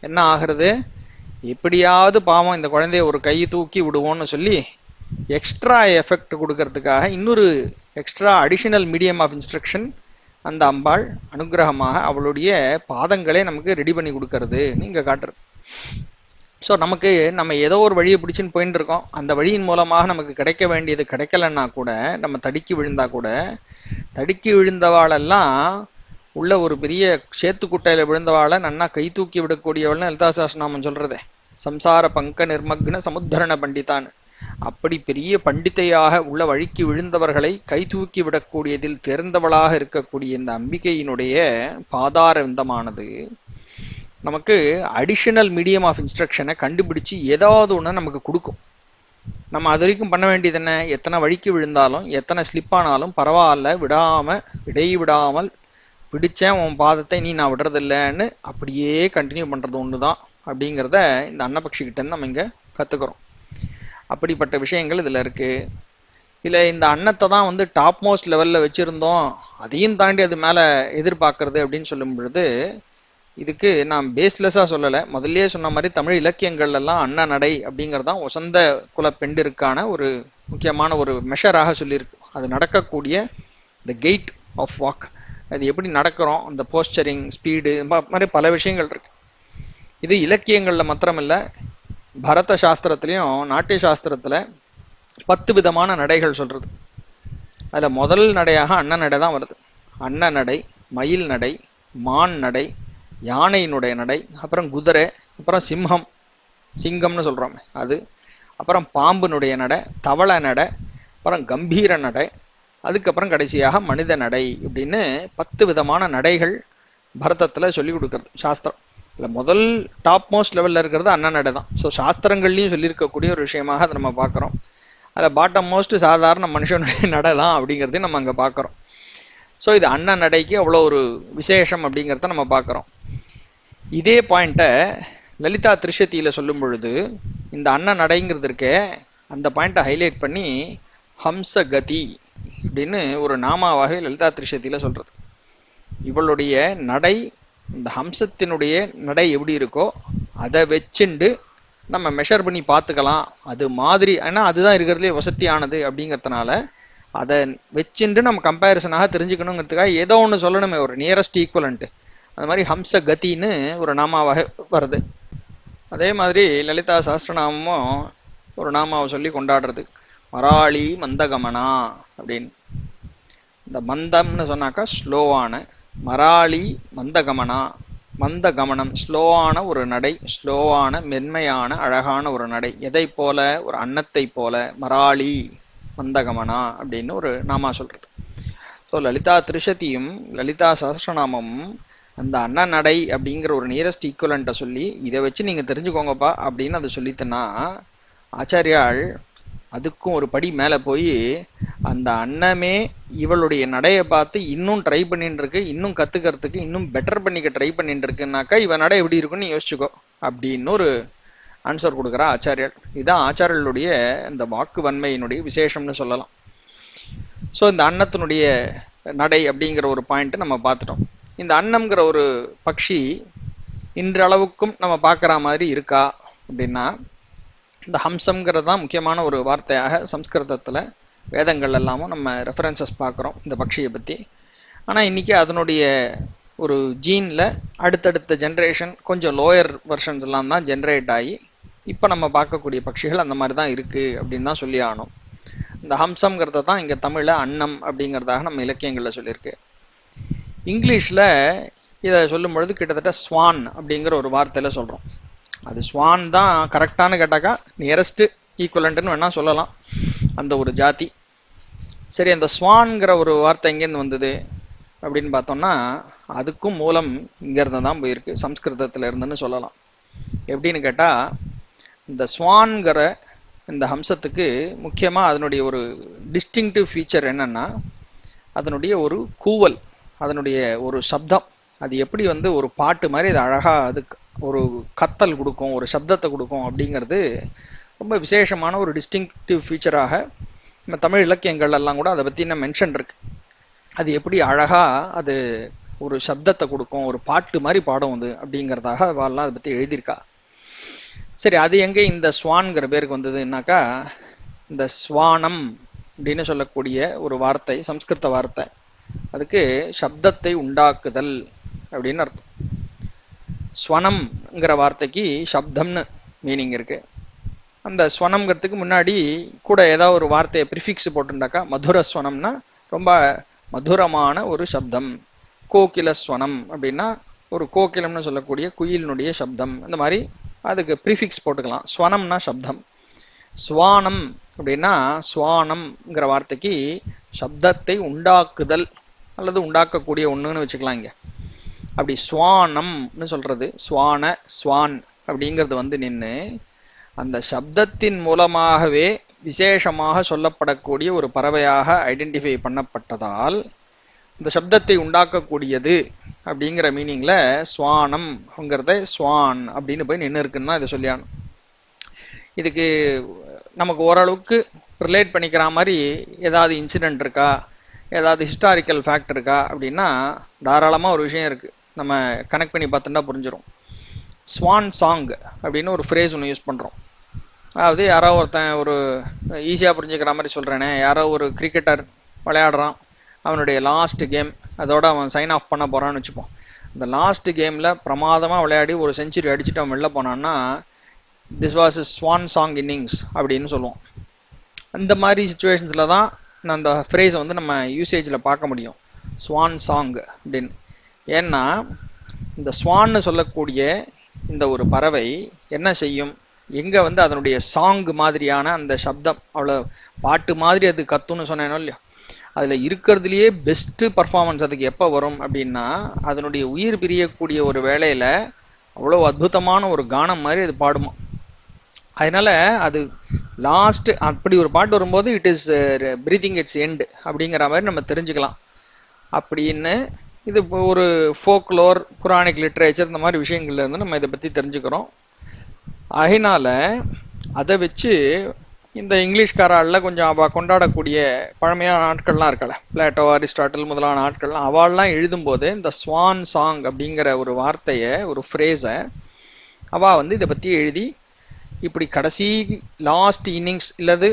என்ன ஆகிறது, எப்படியாவது பாவம் இந்த குழந்தைய ஒரு கை தூக்கி விடுவோன்னு சொல்லி எக்ஸ்ட்ரா எஃபெக்ட் கொடுக்கறதுக்காக இன்னொரு extra additional medium of instruction அந்த அம்பாள் அனுகிரகமாக அவளுடைய பாதங்களே நமக்கு ரெடி பண்ணி கொடுக்கறது நீங்கள் காட்டுறது. ஸோ நம்ம ஏதோ ஒரு வழியை பிடிச்சின்னு போயின்னு இருக்கோம். அந்த வழியின் மூலமாக நமக்கு கிடைக்க வேண்டியது கிடைக்கலன்னா கூட, நம்ம தடுக்கி விழுந்தா கூட, தடுக்கி விழுந்தவாளெல்லாம் உள்ள ஒரு பெரிய சேத்துக்குட்டையில் விழுந்தவாளை நன்னா கை தூக்கி விடக்கூடியவள்னு லலிதா சஹஸ்ரநாமம் சொல்றதே. சம்சார பங்க நிர்மக்ன சமுத்தரண பண்டிதான்னு. அப்படி பெரிய பண்டிதையாக உள்ள வழிக்கு விழுந்தவர்களை கை தூக்கி விடக்கூடியதில் தேர்ந்தவளாக இருக்கக்கூடிய இந்த அம்பிகையினுடைய பாதார விந்தமானது நமக்கு அடிஷனல் மீடியம் ஆஃப் இன்ஸ்ட்ரக்ஷனை கண்டுபிடிச்சு ஏதாவது ஒன்று நமக்கு கொடுக்கும். நம்ம அது வரைக்கும் பண்ண வேண்டியது என்ன, எத்தனை வழிக்கு விழுந்தாலும் எத்தனை ஸ்லிப்பானாலும் பரவாயில்ல, விடாமல் பிடிச்சேன் உன் பாதத்தை, நீ நான் விடுறதில்லைன்னு அப்படியே கண்டினியூ பண்ணுறது ஒன்று தான் அப்படிங்கிறத இந்த அன்னபக்ஷிக்கிட்டேருந்து நம்ம இங்கே கற்றுக்குறோம். அப்படிப்பட்ட விஷயங்கள் இதில் இருக்குது. இல்லை இந்த அன்னத்தை தான் டாப் மோஸ்ட் லெவலில் வச்சுருந்தோம், அதையும் தாண்டி அது மேலே எதிர்பார்க்கறது அப்படின்னு சொல்லும் பொழுது இதுக்கு நான் பேஸ்லெஸ்ஸாக சொல்லலை. முதல்லையே சொன்ன மாதிரி தமிழ் இலக்கியங்கள்லாம் அன்ன நடை அப்படிங்கிறதான் வசந்த குல பெண்டிற்கான ஒரு முக்கியமான ஒரு மெஷராக சொல்லியிருக்கு. அது நடக்கக்கூடிய த கெயிட் ஆஃப் வாக், அது எப்படி நடக்கிறோம், அந்த போஸ்டரிங், ஸ்பீடு, மாதிரி பல விஷயங்கள் இருக்கு. இது இலக்கியங்களில் மாத்திரமில்லை, பரத சாஸ்திரத்துலேயும் நாட்டிய சாஸ்திரத்தில் 10 விதமான நடைகள் சொல்கிறது. அதில் முதல் நடையாக அன்ன நடை தான் வருது. அன்ன நடை, மயில் நடை, மான் நடை, யானையினுடைய நடை, அப்புறம் குதிரை, அப்புறம் சிங்கம்னு சொல்கிறோமே அது, அப்புறம் பாம்புனுடைய நடை, தவளை நடை, அப்புறம் கம்பீர நடை, அதுக்கப்புறம் கடைசியாக மனித நடை. இப்படின்னு 10 விதமான நடைகள் பரதத்தில் சொல்லி கொடுக்கறது சாஸ்திரம். இல்லை முதல் டாப் மோஸ்ட் லெவலில் இருக்கிறது அன்ன நடை தான். ஸோ சாஸ்திரங்கள்லையும் சொல்லியிருக்கக்கூடிய ஒரு விஷயமாக அதை நம்ம பார்க்குறோம். அதில் பாட்டம் மோஸ்ட் சாதாரண மனுஷனுடைய நடை தான் அப்படிங்கிறதையும் நம்ம அங்கே பார்க்குறோம். ஸோ இது அன்ன நடைக்கு அவ்வளோ ஒரு விசேஷம் அப்படிங்கிறத நம்ம பார்க்குறோம். இதே பாயிண்ட்டை லலிதா திரிஷதியில் சொல்லும் பொழுது இந்த அன்ன நடைங்கிறது இருக்கே, அந்த பாயிண்ட்டை ஹைலைட் பண்ணி ஹம்சகதி அப்படின்னு ஒரு நாமாவாக லலிதா திரிஷதியில் சொல்கிறது. இவளுடைய நடை, இந்த ஹம்சத்தினுடைய நடை எப்படி இருக்கோ அதை வச்சுண்டு நம்ம மெஷர் பண்ணி பார்த்துக்கலாம். அது மாதிரி, ஏன்னா அதுதான் இருக்கிறதுலே வசதியானது அப்படிங்கிறதுனால அதை வச்சுட்டு நம்ம கம்பேரிசனாக தெரிஞ்சுக்கணுங்கிறதுக்காக ஏதோ ஒன்று சொல்லணுமே, ஒரு நியரஸ்ட் ஈக்குவலண்ட்டு. அது மாதிரி ஹம்ச கத்தின்னு ஒரு நாமாவாக வருது. அதே மாதிரி லலிதா சஹஸ்ரநாமமும் ஒரு நாமாவை சொல்லி கொண்டாடுறது, மராளி மந்தகமனா அப்படின்னு. இந்த மந்தம்னு சொன்னாக்கா ஸ்லோவான, மராளி மந்தகமனா, மந்தகமனம் ஸ்லோவான ஒரு நடை, ஸ்லோவான மென்மையான அழகான ஒரு நடை. எதை போல, ஒரு அன்னத்தை போல, மராளி மந்தகமனா அப்படின்னு ஒரு நாமா சொல்றது. ஸோ லலிதா திரிஷதியும் லலிதா சஹஸ்ரநாமமும் அந்த அன்ன நடை அப்படிங்கிற ஒரு நியரஸ்ட் ஈக்குவலண்ட்டை சொல்லி இதை வச்சு நீங்கள் தெரிஞ்சுக்கோங்கப்பா அப்படின்னு அதை சொல்லித்தனா, ஆச்சாரியால் அதுக்கும் ஒரு படி மேலே போய் அந்த அன்னமே இவளுடைய நடையை பார்த்து இன்னும் ட்ரை பண்ணிட்டு இருக்கு, இன்னும் கற்றுக்கிறதுக்கு இன்னும் பெட்டர் பண்ணிக்க ட்ரை பண்ணிட்டு இருக்குன்னாக்கா இவன் நடை எப்படி இருக்குன்னு யோசிச்சுக்கோ அப்படின்னு ஒரு ஆன்சர் கொடுக்குறா ஆச்சாரியால். இதுதான் ஆச்சாரியர்களுடைய இந்த வாக்கு வன்மையினுடைய விசேஷம்னு சொல்லலாம். ஸோ இந்த அன்னத்தினுடைய நடை அப்படிங்கிற ஒரு பாயிண்ட்டு நம்ம பார்த்துட்டோம். இந்த அன்னம்ங்கிற ஒரு பக்ஷி இன்றளவுக்கும் நம்ம பார்க்குற மாதிரி இருக்கா அப்படின்னா, இந்த ஹம்சம்ங்கிறது தான் முக்கியமான ஒரு வார்த்தையாக சம்ஸ்கிருதத்தில் வேதங்கள் எல்லாமும் நம்ம ரெஃபரன்சஸ் பார்க்குறோம் இந்த பக்ஷியை பற்றி. ஆனால் இன்றைக்கி அதனுடைய ஒரு ஜீனில் அடுத்தடுத்த ஜென்ரேஷன் கொஞ்சம் லோயர் வெர்ஷன்ஸ் எல்லாம் தான் ஜென்ரேட் ஆகி இப்போ நம்ம பார்க்கக்கூடிய பட்சிகள் அந்த மாதிரி தான் இருக்குது அப்படின்னு தான் சொல்லி ஆகணும். இந்த ஹம்சம்ங்கிறத தான் இங்கே தமிழில் அன்னம் அப்படிங்கிறதாக நம்ம இலக்கியங்களில் சொல்லியிருக்கு. இங்கிலீஷில் இதை சொல்லும் பொழுது கிட்டத்தட்ட ஸ்வான் அப்படிங்கிற ஒரு வார்த்தையில் சொல்கிறோம். அது ஸ்வான் தான் கரெக்டானு கேட்டாக்கா நியரஸ்ட் ஈக்குவலண்ட்னு வேணா சொல்லலாம், அந்த ஒரு ஜாதி. சரி, அந்த ஸ்வான்கிற ஒரு வார்த்தை எங்கேருந்து வந்தது அப்படின்னு பார்த்தோம்னா அதுக்கும் மூலம் இங்கேருந்து தான் போயிருக்கு, சம்ஸ்கிருதத்தில் இருந்துன்னு சொல்லலாம். எப்படின்னு கேட்டால், இந்த ஸ்வான்கிற இந்த ஹம்சத்துக்கு முக்கியமாக அதனுடைய ஒரு டிஸ்டிங்டிவ் ஃபீச்சர் என்னன்னா, அதனுடைய ஒரு கூவல், அதனுடைய ஒரு சப்தம். அது எப்படி வந்து ஒரு பாட்டு மாதிரி அது அழகாக அதுக்கு ஒரு கத்தல் கொடுக்கும், ஒரு சப்தத்தை கொடுக்கும் அப்படிங்கிறது ரொம்ப விசேஷமான ஒரு டிஸ்டிங்டிவ் ஃபீச்சராக நம்ம தமிழ் இலக்கியங்கள் எல்லாம் கூட அதை பற்றி நான் மென்ஷன் இருக்கு. அது எப்படி அழகாக அது ஒரு சப்தத்தை கொடுக்கும், ஒரு பாட்டு மாதிரி பாடும் அது அப்படிங்கிறதாக அவெல்லாம் அதை பற்றி எழுதியிருக்கா. சரி, அது எங்கே இந்த ஸ்வான்கிற பேருக்கு வந்ததுன்னாக்கா, இந்த ஸ்வானம் அப்படின்னு சொல்லக்கூடிய ஒரு வார்த்தை, சம்ஸ்கிருத வார்த்தை, அதுக்கு சப்தத்தை உண்டாக்குதல் அப்படின்னு அர்த்தம். ஸ்வனம்ங்கிற வார்த்தைக்கு சப்தம்னு மீனிங் இருக்கு. அந்த ஸ்வனம்ங்கிறதுக்கு முன்னாடி கூட ஏதாவது ஒரு வார்த்தையை ப்ரிஃபிக்ஸ் போட்டுண்டாக்கா, மதுர ஸ்வனம்னா ரொம்ப மதுரமான ஒரு சப்தம், கோகில ஸ்வனம் அப்படின்னா ஒரு கோகிலம்னு சொல்லக்கூடிய குயிலினுடைய சப்தம், அந்த மாதிரி அதுக்கு ப்ரிஃபிக்ஸ் போட்டுக்கலாம். ஸ்வனம்னா சப்தம். ஸ்வானம் அப்படின்னா ஸ்வானம்ங்கிற வார்த்தைக்கு சப்தத்தை உண்டாக்குதல் அல்லது உண்டாக்கக்கூடிய ஒன்றுன்னு வச்சுக்கலாம் இங்கே. அப்படி ஸ்வானம்னு சொல்றது, ஸ்வான ஸ்வான் அப்படிங்கிறது வந்து நின்று அந்த சப்தத்தின் மூலமாகவே விசேஷமாக சொல்லப்படக்கூடிய ஒரு பறவையாக ஐடென்டிஃபை பண்ணப்பட்டதால் இந்த சப்தத்தை உண்டாக்கக்கூடியது அப்படிங்கிற மீனிங்ல ஸ்வானம்ங்கிறத ஸ்வான் அப்படின்னு போய் நின்று இருக்குன்னா இதை சொல்லியானும். இதுக்கு நமக்கு ஓரளவுக்கு ரிலேட் பண்ணிக்கிற மாதிரி ஏதாவது இன்சிடென்ட் இருக்கா, ஏதாவது ஹிஸ்டாரிக்கல் ஃபேக்ட் இருக்கா அப்படின்னா தாராளமாக ஒரு விஷயம் இருக்குது, நம்ம கனெக்ட் பண்ணி பார்த்துட்டா புரிஞ்சிடும். ஸ்வான் சாங் அப்படின்னு ஒரு ஃப்ரேஸ் ஒன்று யூஸ் பண்ணுறோம். அதாவது யாரோ ஒருத்தன், ஒரு ஈஸியாக புரிஞ்சுக்கிற மாதிரி சொல்கிறேனே, யாரோ ஒரு கிரிக்கெட்டர் விளையாடுறான், அவனுடைய லாஸ்ட் கேம், அதோட அவன் சைன் ஆஃப் பண்ண போகிறான்னு வச்சுப்போம். அந்த லாஸ்ட் கேமில் பிரமாதமாக விளையாடி ஒரு செஞ்சுரி அடிச்சுட்டு அவன் வெளில போனான்னா this was is swan song innings அப்படின்னு சொல்லுவோம். அந்த மாதிரி சுச்சுவேஷன்ஸில் தான் அந்த ஃப்ரேஸை வந்து நம்ம யூசேஜில் பார்க்க முடியும், ஸ்வான் சாங் அப்படின்னு. ஏன்னா இந்த ஸ்வான்னு சொல்லக்கூடிய இந்த ஒரு பறவை என்ன செய்யும், எங்கே வந்து அதனுடைய சாங் மாதிரியான அந்த சப்தம், அவ்வளோ பாட்டு மாதிரி அது கத்துன்னு சொன்னேனோ இல்லையா, அதில் இருக்கிறதுலையே பெஸ்ட்டு பர்ஃபார்மன்ஸ் அதுக்கு எப்போ வரும் அப்படின்னா அதனுடைய உயிர் பிரியக்கூடிய ஒரு வேளையில் அவ்வளோ அற்புதமான ஒரு கானம் மாதிரி அது பாடுமா. அதனால அது லாஸ்ட் அப்படி ஒரு பாட்டு வரும்போது it is breathing it's end அப்படிங்கிற மாதிரி நம்ம தெரிஞ்சுக்கலாம். அப்படின்னு இது ஒரு ஃபோக்லோர், புராணிக் லிட்ரேச்சர், இந்த மாதிரி விஷயங்கள்ல இருந்து நம்ம இதை பற்றி தெரிஞ்சுக்கிறோம். அதனால அதை வச்சு இந்த இங்கிலீஷ்காராலில் கொஞ்சம் அவள் கொண்டாடக்கூடிய பழமையான ஆட்கள்லாம் இருக்கல, பிளேட்டோ, அரிஸ்டாட்டில் முதலான ஆட்கள்லாம், அவள்லாம் எழுதும்போது இந்த ஸ்வான் சாங் அப்படிங்கிற ஒரு வார்த்தையை, ஒரு ஃப்ரேஸை அவள் வந்து இதை பற்றி எழுதி இப்படி கடைசி லாஸ்ட் இன்னிங்ஸ் இல்லது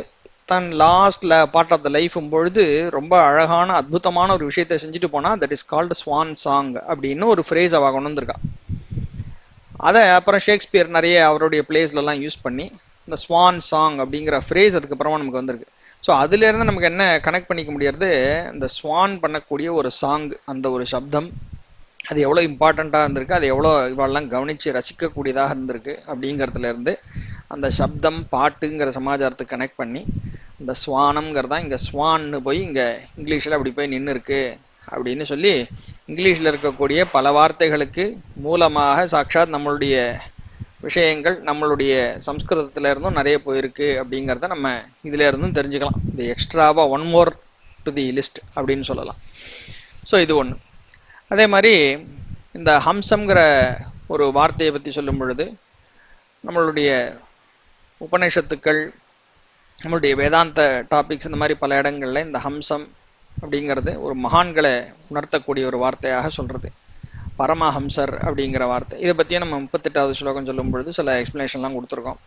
தன் லாஸ்ட்ல பார்ட் ஆஃப் த லைஃபும் பொழுது ரொம்ப அழகான அற்புதமான ஒரு விஷயத்தை செஞ்சுட்டு போனா that is called Swan song அப்படின்னு ஒரு ஃப்ரேஸ் அவ கொண்டு வந்திருக்கா. அதை அப்புறம் ஷேக்ஸ்பியர் நிறைய அவருடைய பிளேஸ்லலாம் யூஸ் பண்ணி இந்த ஸ்வான் சாங் அப்படிங்கிற ஃப்ரேஸ் அதுக்கப்புறமா நமக்கு வந்திருக்கு. ஸோ அதுலேருந்து நமக்கு என்ன கனெக்ட் பண்ணிக்க முடியாது, இந்த ஸ்வான் பண்ணக்கூடிய ஒரு சாங், அந்த ஒரு சப்தம் அது எவ்வளோ இம்பார்ட்டண்ட்டாக இருந்திருக்கு, அது எவ்வளோ இவாளெல்லாம் கவனித்து ரசிக்கக்கூடியதாக இருந்திருக்கு அப்படிங்கிறதுலேருந்து அந்த சப்தம் பாட்டுங்கிற சமாச்சாரத்துக்கு கனெக்ட் பண்ணி இந்த ஸ்வானம்ங்கிறதான் இங்கே ஸ்வான்னு போய் இங்கே இங்கிலீஷில் அப்படி போய் நின்று இருக்கு அப்படின்னு சொல்லி இங்கிலீஷில் இருக்கக்கூடிய பல வார்த்தைகளுக்கு மூலமாக சாட்சாத் நம்மளுடைய விஷயங்கள் நம்மளுடைய சம்ஸ்கிருதத்துல இருந்தும் நிறைய போயிருக்கு அப்படிங்கிறத நம்ம இதுல இருந்தும் தெரிஞ்சுக்கலாம். இது எக்ஸ்ட்ராவா one more to the list அப்படின்னு சொல்லலாம். ஸோ இது ஒன்று. அதே மாதிரி இந்த ஹம்சம்ங்கிற ஒரு வார்த்தையை பற்றி சொல்லும் பொழுது நம்மளுடைய உபநிஷத்துக்கள், நம்மளுடைய வேதாந்த டாபிக்ஸ், இந்த மாதிரி பல இடங்கள்ல இந்த ஹம்சம் அப்படிங்கிறது ஒரு மகான்களை உணர்த்தக்கூடிய ஒரு வார்த்தையாக சொல்றது. பரமஹம்சர் அப்படிங்கிற வார்த்தை, இதை பற்றியே நம்ம 38வது ஸ்லோகம் சொல்லும் பொழுது சில எக்ஸ்பிளனேஷன்லாம் கொடுத்துருக்கோம்.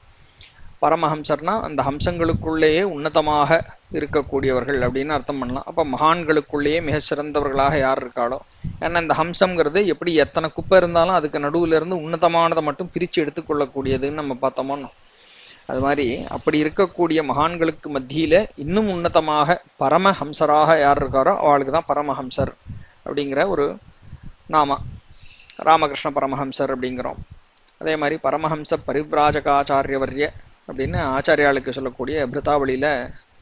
பரமஹம்சர்னா அந்த ஹம்சங்களுக்குள்ளேயே உன்னதமாக இருக்கக்கூடியவர்கள் அப்படின்னு அர்த்தம் பண்ணலாம். அப்போ மகான்களுக்குள்ளேயே மிக சிறந்தவர்களாக யார் இருக்காளோ, ஏன்னா இந்த ஹம்சம்ங்கிறது எப்படி எத்தனை குப்பை இருந்தாலும் அதுக்கு நடுவில் இருந்து உன்னதமானதை மட்டும் பிரித்து எடுத்துக்கொள்ளக்கூடியதுன்னு நம்ம பார்த்தோமோன்னு, அது மாதிரி அப்படி இருக்கக்கூடிய மகான்களுக்கு மத்தியில இன்னும் உன்னதமாக பரமஹம்சராக யார் இருக்காரோ அவளுக்கு தான் பரமஹம்சர் அப்படிங்கிற ஒரு நாம. ராமகிருஷ்ண பரமஹம்சர் அப்படிங்கிறோம், அதே மாதிரி பரமஹம்ச பரிவ்ராஜகாச்சாரியவர்ய அப்படின்னு ஆச்சாரியாளுக்கு சொல்லக்கூடிய பிருத்தாவளியில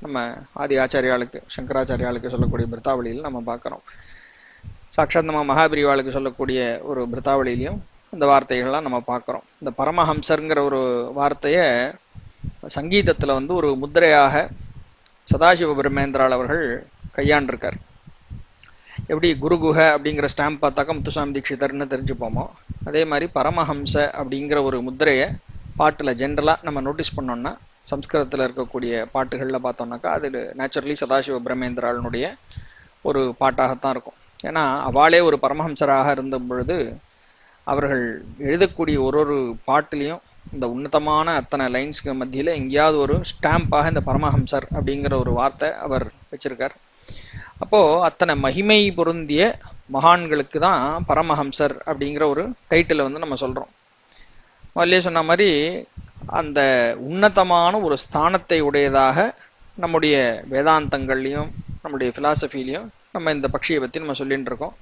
நம்ம ஆதி ஆச்சாரியாளுக்கு சங்கராச்சாரியாளுக்கு சொல்லக்கூடிய பிருத்தாவளியில் நம்ம பார்க்குறோம். சாட்சாத் நம்ம மகாபிரிவாளுக்கு சொல்லக்கூடிய ஒரு பிருத்தாவளியிலையும் இந்த வார்த்தைகள்லாம் நம்ம பார்க்குறோம். இந்த பரமஹம்சருங்கிற ஒரு வார்த்தையை சங்கீதத்தில் வந்து ஒரு முத்திரையாக சதாசிவ பிரம்மேந்திரால் அவர்கள் கையாண்டிருக்கார். எப்படி குருகுஹ அப்படிங்கிற ஸ்டாம்ப் பார்த்தாக்கா முத்துசாமி தீட்சிதர்னு தெரிஞ்சுப்போமோ, அதே மாதிரி பரமஹம்ச அப்படிங்கிற ஒரு முத்திரையை பாட்டில் ஜென்ரலாக நம்ம நோட்டீஸ் பண்ணோம்னா சம்ஸ்கிருதத்தில் இருக்கக்கூடிய பாட்டுகளில் பார்த்தோம்னாக்கா அது நேச்சுரலி சதாசிவ பிரம்மேந்திராளனுடைய ஒரு பாட்டாகத்தான் இருக்கும். ஏன்னா அவளே ஒரு பரமஹம்சராக இருந்த பொழுது அவர்கள் எழுதக்கூடிய ஒரு பாட்டுலேயும் இந்த உன்னதமான அத்தனை லைன்ஸ்க்கு மத்தியில் எங்கேயாவது ஒரு ஸ்டாம்பாக இந்த பரமஹம்சர் அப்படிங்கிற ஒரு வார்த்தை அவர் வச்சிருக்கார். அப்போது அத்தனை மகிமை பொருந்திய மகான்களுக்கு தான் பரமஹம்சர் அப்படிங்கிற ஒரு டைட்டிலை வந்து நம்ம சொல்கிறோம். முதல்ல சொன்ன மாதிரி அந்த உன்னதமான ஒரு ஸ்தானத்தை உடையதாக நம்முடைய வேதாந்தங்கள்லையும் நம்முடைய ஃபிலாசபிலையும் நம்ம இந்த பட்சியை பற்றி நம்ம சொல்லிட்டு இருக்கோம்.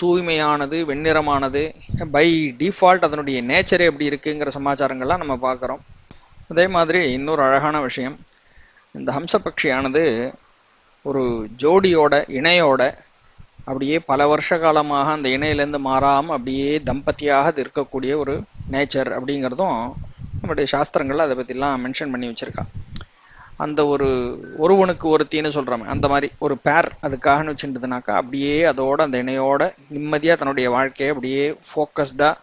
தூய்மையானது, வெண்ணிறமானது, பை டிஃபால்ட் அதனுடைய நேச்சரே எப்படி இருக்குங்கிற சமாச்சாரங்கள்லாம் நம்ம பார்க்குறோம். அதே மாதிரி இன்னொரு அழகான விஷயம், இந்த ஹம்சபக்ஷியானது ஒரு ஜோடியோட இணையோட அப்படியே பல வருஷ காலமாக அந்த இணையிலேருந்து மாறாமல் அப்படியே தம்பதியாக அது இருக்கக்கூடிய ஒரு நேச்சர் அப்படிங்கிறதும் நம்முடைய சாஸ்திரங்களில் அதை பற்றிலாம் மென்ஷன் பண்ணி வச்சுருக்கா. அந்த ஒருவனுக்கு ஒருத்தின்னு சொல்கிறோமே அந்த மாதிரி ஒரு பேர் அதுக்காகனு வச்சுட்டுதுனாக்கா அப்படியே அதோட அந்த இணையோட நிம்மதியாக தன்னுடைய வாழ்க்கையை அப்படியே ஃபோக்கஸ்டாக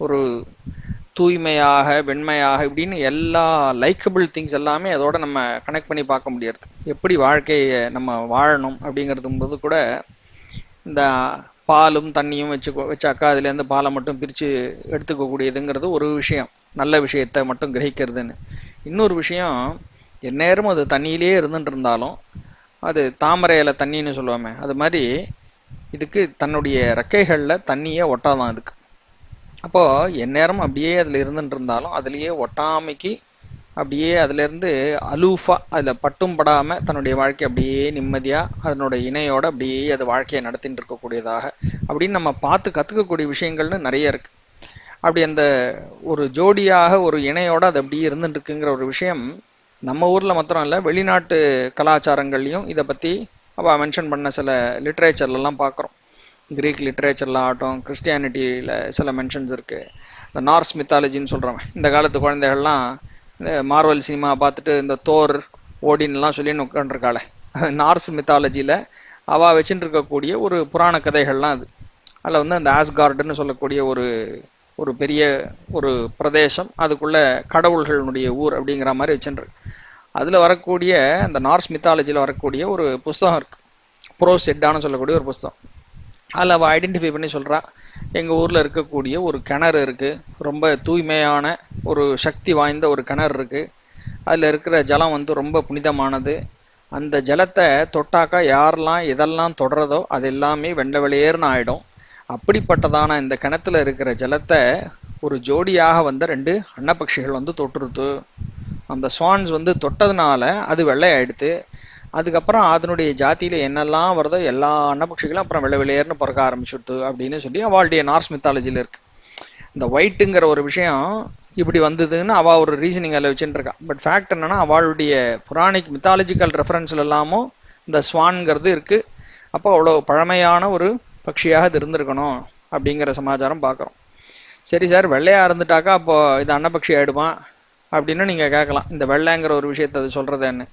ஒரு தூய்மையாக வெண்மையாக இப்படின்னு எல்லா லைக்கபிள் திங்ஸ் எல்லாமே அதோட நம்ம கனெக்ட் பண்ணி பார்க்க முடியாது. எப்படி வாழ்க்கையை நம்ம வாழணும் அப்படிங்கிறது போது கூட இந்த பாலும் தண்ணியும் வச்சாக்கா அதுலேருந்து பாலை மட்டும் பிரித்து எடுத்துக்கக்கூடியதுங்கிறது ஒரு விஷயம், நல்ல விஷயத்தை மட்டும் கிரகிக்கிறதுன்னு. இன்னொரு விஷயம், எந்நேரமும் அது தண்ணியிலே இருந்துட்டு இருந்தாலும் அது தாமரையில் தண்ணின்னு சொல்லுவோமே, அது மாதிரி இதுக்கு தன்னுடைய ரெக்கைகளில் தண்ணியே ஒட்டாதான் இதுக்கு. அப்போது எந்நேரம் அப்படியே அதில் இருந்துட்டு இருந்தாலும் அதுலேயே ஒட்டாமைக்கு அப்படியே அதுலேருந்து அலூஃபாக அதில் பட்டும் படாமல் தன்னுடைய வாழ்க்கை அப்படியே நிம்மதியாக அதனோட இணையோடு அப்படியே அது வாழ்க்கையை நடத்திட்டு இருக்கக்கூடியதாக அப்படின்னு நம்ம பார்த்து கற்றுக்கக்கூடிய விஷயங்கள்னு நிறைய இருக்குது. அப்படி அந்த ஒரு ஜோடியாக ஒரு இணையோடு அது அப்படியே இருந்துட்டு இருக்குங்கிற ஒரு விஷயம் நம்ம ஊரில் மாத்திரம் இல்லை, வெளிநாட்டு கலாச்சாரங்கள்லையும் இதை பற்றி அவள் மென்ஷன் பண்ண சில லிட்ரேச்சர்லாம் பார்க்குறோம். கிரீக் லிட்ரேச்சரில் ஆகட்டும், கிறிஸ்டியானிட்டியில் சில மென்ஷன்ஸ் இருக்குது. இந்த நார்ஸ் மித்தாலஜின்னு சொல்கிறோம். இந்த காலத்து குழந்தைகள்லாம் இந்த மார்வல் சினிமா பார்த்துட்டு இந்த தோர் ஓடின்லாம் சொல்லின்னு உட்காந்துருக்காளே, நார்ஸ் மித்தாலஜியில் அவள் வச்சுட்டு இருக்கக்கூடிய ஒரு புராண கதைகள்லாம் அது. அதில் வந்து அந்த ஆஸ்கார்டுன்னு சொல்லக்கூடிய ஒரு பெரிய ஒரு பிரதேசம், அதுக்குள்ளே கடவுள்களுடைய ஊர் அப்படிங்கிற மாதிரி வச்சுருக்கு. அதில் வரக்கூடிய அந்த நார்ஸ் மித்தாலஜியில் வரக்கூடிய ஒரு புஸ்தகம் இருக்குது, ப்ரோசெட்டான்னு சொல்லக்கூடிய ஒரு புஸ்தகம். அதில் அவள் ஐடென்டிஃபை பண்ணி சொல்கிறா, எங்கள் ஊரில் இருக்கக்கூடிய ஒரு கிணறு இருக்குது, ரொம்ப தூய்மையான ஒரு சக்தி வாய்ந்த ஒரு கிணறு இருக்குது, அதில் இருக்கிற ஜலம் வந்து ரொம்ப புனிதமானது, அந்த ஜலத்தை தொட்டாக்கா யாரெல்லாம் எதெல்லாம் தொடுறதோ அது எல்லாமே வெள்ளை வெளியேறுன்னு ஆகிடும். அப்படிப்பட்டதான இந்த கிணத்துல இருக்கிற ஜலத்தை ஒரு ஜோடியாக வந்த 2 அன்னப்பட்சிகள் வந்து தொட்டுருது. அந்த ஸ்வான்ஸ் வந்து தொட்டதுனால அது வெள்ளையாயிடுது. அதுக்கப்புறம் அதனுடைய ஜாத்தியில் என்னெல்லாம் வருதோ எல்லா அன்னப்பட்சிகளும் அப்புறம் வெள்ளை வெளியேறுன்னு பிறக்க ஆரம்பிச்சுடுது அப்படின்னு சொல்லி அவளுடைய நார்ஸ் மித்தாலஜியில் இருக்குது. இந்த ஒயிட்டுங்கிற ஒரு விஷயம் இப்படி வந்ததுன்னு அவள் ஒரு ரீசனிங் அதில் வச்சுட்டு இருக்கா. பட் ஃபேக்ட் என்னன்னா, அவளுடைய புராணிக் மித்தாலஜிக்கல் ரெஃபரன்ஸ்ல எல்லாமும் இந்த ஸ்வான்ங்கிறது இருக்குது. அப்போ அவ்வளோ பழமையான ஒரு பட்சியாக இது இருந்திருக்கணும் அப்படிங்கிற சமாச்சாரம் பார்க்குறோம். சரி சார், வெள்ளையாக இருந்துட்டாக்கா அப்போ இது அன்னப்பட்சி ஆகிடுமா அப்படின்னு நீங்கள் கேட்கலாம். இந்த வெள்ளைங்கிற ஒரு விஷயத்தை அது சொல்கிறதுன்னு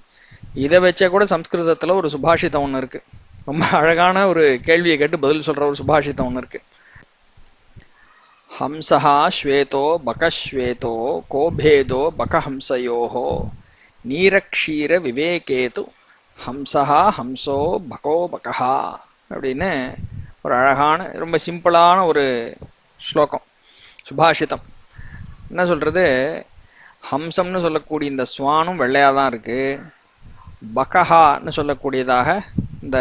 இதை வச்சே கூட சம்ஸ்கிருதத்தில் ஒரு சுபாஷிதம் ஒன்று இருக்குது. ரொம்ப அழகான ஒரு கேள்வியை கேட்டு பதில் சொல்கிற ஒரு சுபாஷிதம் ஒன்று இருக்குது. ஹம்சஹா ஸ்வேதோ பகஸ்வேதோ கோபேதோ பகஹம்சயோஹோ நீரக்ஷீர விவேகேது ஹம்சஹா ஹம்சோ பகோ பகஹா அப்படின்னு ஒரு அழகான ரொம்ப சிம்பிளான ஒரு ஸ்லோகம், சுபாஷிதம். என்ன சொல்கிறது, ஹம்சம்னு சொல்லக்கூடிய இந்த ஸ்வானும் வெள்ளையாக தான் இருக்குது, பகஹான்னு சொல்லக்கூடியதாக இந்த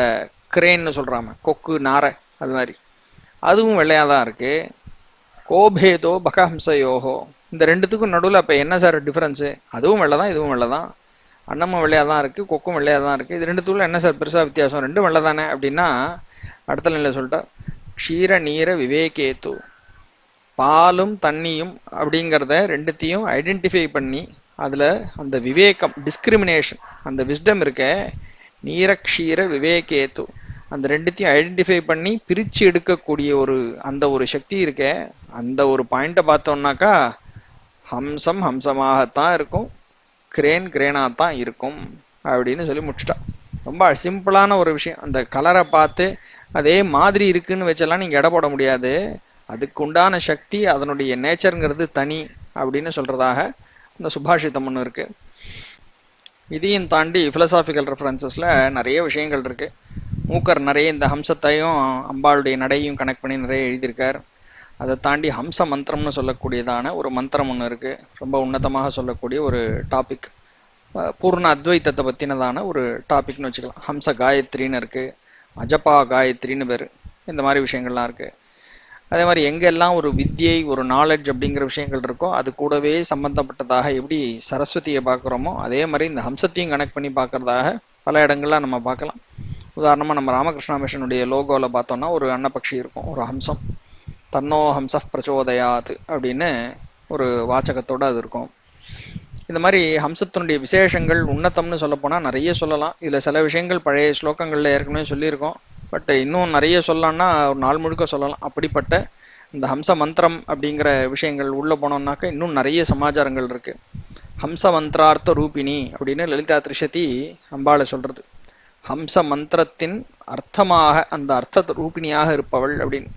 கிரேன்னு சொல்கிறாம கொக்கு நாரை அது மாதிரி அதுவும் வெள்ளையாக தான் இருக்குது. கோபேதோ பகஹம்சயோஹோ, இந்த ரெண்டுத்துக்கும் நடுவில் அப்போ என்ன சார் டிஃப்ரென்ஸு? அதுவும் வெள்ளை தான், இதுவும் வெள்ளை தான், அன்னமும் வெள்ளையாக தான் இருக்குது, கொக்கும் வெள்ளையாக தான் இருக்குது, இது ரெண்டுத்துக்குள்ள என்ன சார் பெருசாக வித்தியாசம்? ரெண்டும் வெள்ளை தானே அப்படின்னா அடுத்த நிலையில் சொல்லிட்டா க்ஷீர நீர விவேகேத்து, பாலும் தண்ணியும் அப்படிங்கிறத ரெண்டுத்தையும் ஐடென்டிஃபை பண்ணி அதில் அந்த விவேகம், டிஸ்கிரிமினேஷன், அந்த விஸ்டம் இருக்க, நீரக்ஷீர விவேகேத்து, அந்த ரெண்டுத்தையும் ஐடென்டிஃபை பண்ணி பிரித்து எடுக்கக்கூடிய அந்த ஒரு சக்தி இருக்க, அந்த ஒரு பாயிண்ட்டை பார்த்தோம்னாக்கா ஹம்சம் ஹம்சமாகத்தான் இருக்கும், கிரேன் கிரேனாகத்தான் இருக்கும் அப்படின்னு சொல்லி முடிச்சிட்டா. ரொம்ப சிம்பிளான ஒரு விஷயம். அந்த கலரை பார்த்து அதே மாதிரி இருக்குன்னு வச்செல்லாம் நீங்கள் எடை போட முடியாது. அதுக்கு உண்டான சக்தி, அதனுடைய நேச்சருங்கிறது தனி அப்படின்னு சொல்கிறதாக இந்த சுபாஷிதம் ஒன்று இருக்குது. இதையும் தாண்டி ஃபிலசாபிக்கல் ரெஃபரன்சஸில் நிறைய விஷயங்கள் இருக்குது. மூக்கர் நிறைய இந்த ஹம்சத்தையும் அம்பாளுடைய நடையும் கனெக்ட் பண்ணி நிறைய எழுதியிருக்கார். அதை தாண்டி ஹம்ச மந்திரம்னு சொல்லக்கூடியதான ஒரு மந்திரம் ஒன்று இருக்குது. ரொம்ப உன்னதமாக சொல்லக்கூடிய ஒரு டாபிக். பூர்ண அத்வைத்தத்தை பற்றினதான ஒரு டாபிக்னு வச்சுக்கலாம். ஹம்ச காயத்ரின்னு இருக்குது, அஜபா காயத்ரின்னு பேர். இந்த மாதிரி விஷயங்கள்லாம் இருக்குது. அதே மாதிரி எங்கெல்லாம் ஒரு வித்யை, ஒரு நாலேஜ் அப்படிங்கிற விஷயங்கள் இருக்கோ அது கூடவே சம்பந்தப்பட்டதாக எப்படி சரஸ்வதியை பார்க்குறோமோ அதே மாதிரி இந்த ஹம்சத்தையும் கனெக்ட் பண்ணி பார்க்குறதாக பல இடங்கள்லாம் நம்ம பார்க்கலாம். உதாரணமாக நம்ம ராமகிருஷ்ணா மிஷனுடைய லோகோவில் பார்த்தோம்னா ஒரு அன்னப்பக்ஷி இருக்கும், ஒரு ஹம்சம். தன்னோ ஹம்ச பிரச்சோதயாத் அப்படின்னு ஒரு வாச்சகத்தோடு அது இருக்கும். இந்த மாதிரி ஹம்சத்தினுடைய விசேஷங்கள் உன்னதம்னு சொல்லப்போனால் நிறைய சொல்லலாம். இதில் சில விஷயங்கள் பழைய ஸ்லோகங்களில் ஏற்கனவே சொல்லியிருக்கோம். பட் இன்னும் நிறைய சொல்லலாம்னா ஒரு நாள் முழுக்க சொல்லலாம். அப்படிப்பட்ட இந்த ஹம்ச மந்திரம் அப்படிங்கிற விஷயங்கள் உள்ளே போனோம்னாக்கா இன்னும் நிறைய சமாச்சாரங்கள் இருக்குது. ஹம்ச மந்திரார்த்த ரூபிணி அப்படின்னு லலிதா திரிஷதி அம்பாளை சொல்கிறது. ஹம்ச மந்திரத்தின் அர்த்தமாக, அந்த அர்த்த ரூபிணியாக இருப்பவள் அப்படின்னு.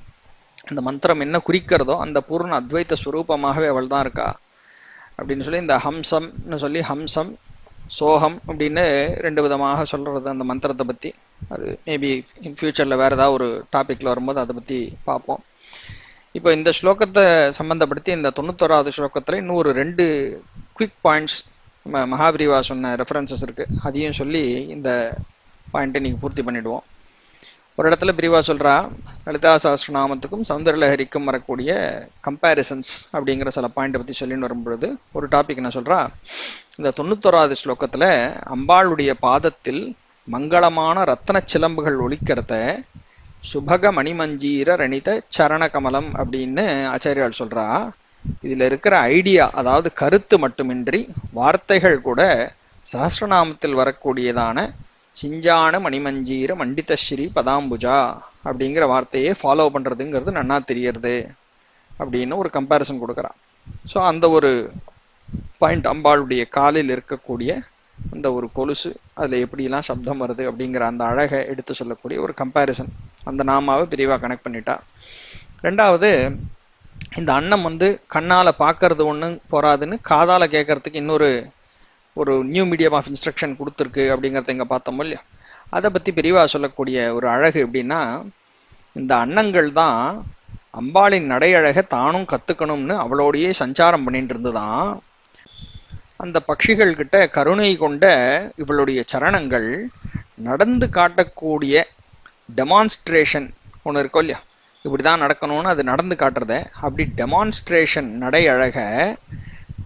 அந்த மந்திரம் என்ன குறிக்கிறதோ அந்த பூர்ண அத்வைத்த ஸ்வரூபமாகவே அவள் தான் இருக்கா அப்படின்னு சொல்லி இந்த ஹம்சம்னு சொல்லி ஹம்சம் சோகம் அப்படின்னு ரெண்டு விதமாக சொல்கிறது அந்த மந்திரத்தை பற்றி. அது மேபி இன் ஃபியூச்சரில் வேறு ஏதாவது ஒரு டாப்பிக்கில் வரும்போது அதை பற்றி பார்ப்போம். இப்போ இந்த ஸ்லோகத்தை சம்மந்தப்படுத்தி இந்த 91வது ஸ்லோகத்தில் இன்னும் ஒரு 2 குவிக் பாயிண்ட்ஸ் நம்ம மகாபிரிவா சொன்ன ரெஃபரன்சஸ் இருக்குது. அதையும் சொல்லி இந்த பாயிண்ட்டை நீங்கள் பூர்த்தி பண்ணிவிடுவோம். ஒரு இடத்துல பிரிவா சொல்கிறா, லலிதா சஹஸ்ரநாமத்துக்கும் சௌந்தரலஹரிக்கும் வரக்கூடிய கம்பேரிசன்ஸ் அப்படிங்கிற சில பாயிண்ட்டை பற்றி சொல்லின்னு வரும்பொழுது ஒரு டாபிக் என்ன சொல்கிறா, இந்த 91வது ஸ்லோகத்தில் அம்பாளுடைய பாதத்தில் மங்களமான ரத்ன சிலம்புகள் ஒலிக்கிறத சுபக மணிமஞ்சீர ரணித சரண கமலம் அப்படின்னு ஆச்சாரியால் சொல்கிறா. இதில் இருக்கிற ஐடியா, அதாவது கருத்து மட்டுமின்றி வார்த்தைகள் கூட சஹஸ்ரநாமத்தில் வரக்கூடியதான சிஞ்சான மணிமஞ்சீர மண்டிதஸ்ரீ பதாம்புஜா அப்படிங்கிற வார்த்தையை ஃபாலோ பண்ணுறதுங்கிறது நன்னா தெரியறது அப்படின்னு ஒரு கம்பேரிசன் கொடுக்குறான். ஸோ அந்த ஒரு பாயிண்ட், அம்பாளுடைய காலில் இருக்கக்கூடிய அந்த ஒரு கொலுசு, அதில் எப்படிலாம் சப்தம் வருது அப்படிங்கிற அந்த அழகை எடுத்து சொல்லக்கூடிய ஒரு கம்பேரிசன். அந்த நாமாவை பிரிவாக கனெக்ட் பண்ணிட்டா. ரெண்டாவது, இந்த அன்னம் கண்ணால் பார்க்கறது ஒன்று போராதுன்னு காதால் கேட்கறதுக்கு இன்னொரு நியூ மீடியம் ஆஃப் இன்ஸ்ட்ரக்ஷன் கொடுத்துருக்கு அப்படிங்கிறத இங்கே பார்த்தோமோ இல்லையா. அதை பற்றி பிரிவாக சொல்லக்கூடிய ஒரு அழகு எப்படின்னா, இந்த அன்னங்கள் தான் அம்பாளின் நடையழகை தானும் கற்றுக்கணும்னு அவளோடையே சஞ்சாரம் பண்ணிட்டு இருந்துதான். அந்த பட்சிகள்கிட்ட கருணை கொண்ட இவளுடைய சரணங்கள் நடந்து காட்டக்கூடிய டெமான்ஸ்ட்ரேஷன் ஒன்று இருக்கோ இல்லையா, இப்படி தான் நடக்கணும்னு அது நடந்து காட்டுறத, அப்படி டெமான்ஸ்ட்ரேஷன் நடை அழகை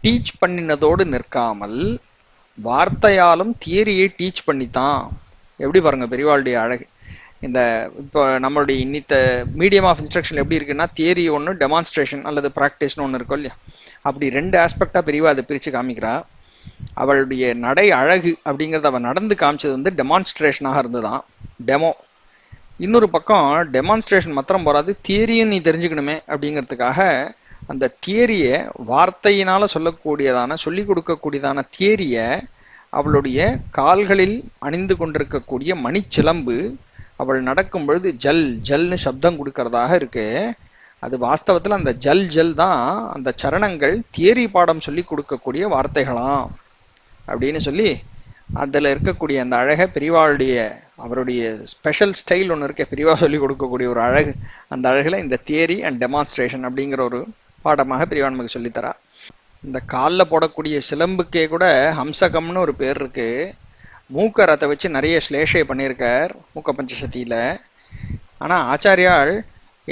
டீச் பண்ணினதோடு நிற்காமல் வார்த்தையாலும் தியரியை டீச் பண்ணித்தான். எப்படி பாருங்கள் பெரியவாளுடைய அழகு. இந்த இப்போ நம்மளுடைய இன்னித்த மீடியம் ஆஃப் இன்ஸ்ட்ரக்ஷன் எப்படி இருக்குன்னா, தியரி ஒன்று, டெமான்ஸ்ட்ரேஷன் அல்லது ப்ராக்டிஸ்னு ஒன்று இருக்கும் இல்லையா. அப்படி 2 ஆஸ்பெக்டாக பெரியவா அதை பிரித்து காமிக்கிறா. அவளுடைய நடை அழகு அப்படிங்கிறது அவள் நடந்து காமிச்சது டெமான்ஸ்ட்ரேஷனாக இருந்துதான், டெமோ. இன்னொரு பக்கம் டெமான்ஸ்ட்ரேஷன் மாத்திரம் போகாது, தியரியும் நீ தெரிஞ்சுக்கணுமே அப்படிங்கிறதுக்காக அந்த தியரியை வார்த்தையினால் சொல்லிக் கொடுக்கக்கூடியதான தியரியை அவளுடைய கால்களில் அணிந்து கொண்டிருக்கக்கூடிய மணிச்சிலம்பு அவள் நடக்கும் பொழுது ஜல் ஜல்னு சப்தம் கொடுக்கறதாக இருக்கு. அது வாஸ்தவத்தில் அந்த ஜல் ஜல் தான் அந்த சரணங்கள் தியரி பாடம் சொல்லி கொடுக்கக்கூடிய வார்த்தைகளாம் அப்படின்னு சொல்லி அதில் இருக்கக்கூடிய அந்த அழகை பெரியவாளுடைய அவருடைய ஸ்பெஷல் ஸ்டைல் ஒன்று இருக்க, பெரியவா சொல்லி கொடுக்கக்கூடிய ஒரு அழகு. அந்த அழகில் இந்த தியரி அண்ட் டெமான்ஸ்ட்ரேஷன் அப்படிங்கிற ஒரு பாடமாக பெரியவா நமக்கு சொல்லித்தரா. இந்த காலில் போடக்கூடிய சிலம்புக்கே கூட ஹம்சகம்னு ஒரு பேர் இருக்கு. மூக்கர் அதை வச்சு நிறைய ஸ்லேஷை பண்ணியிருக்கார் மூக்க பஞ்சசதியில். ஆனால் ஆச்சாரியால்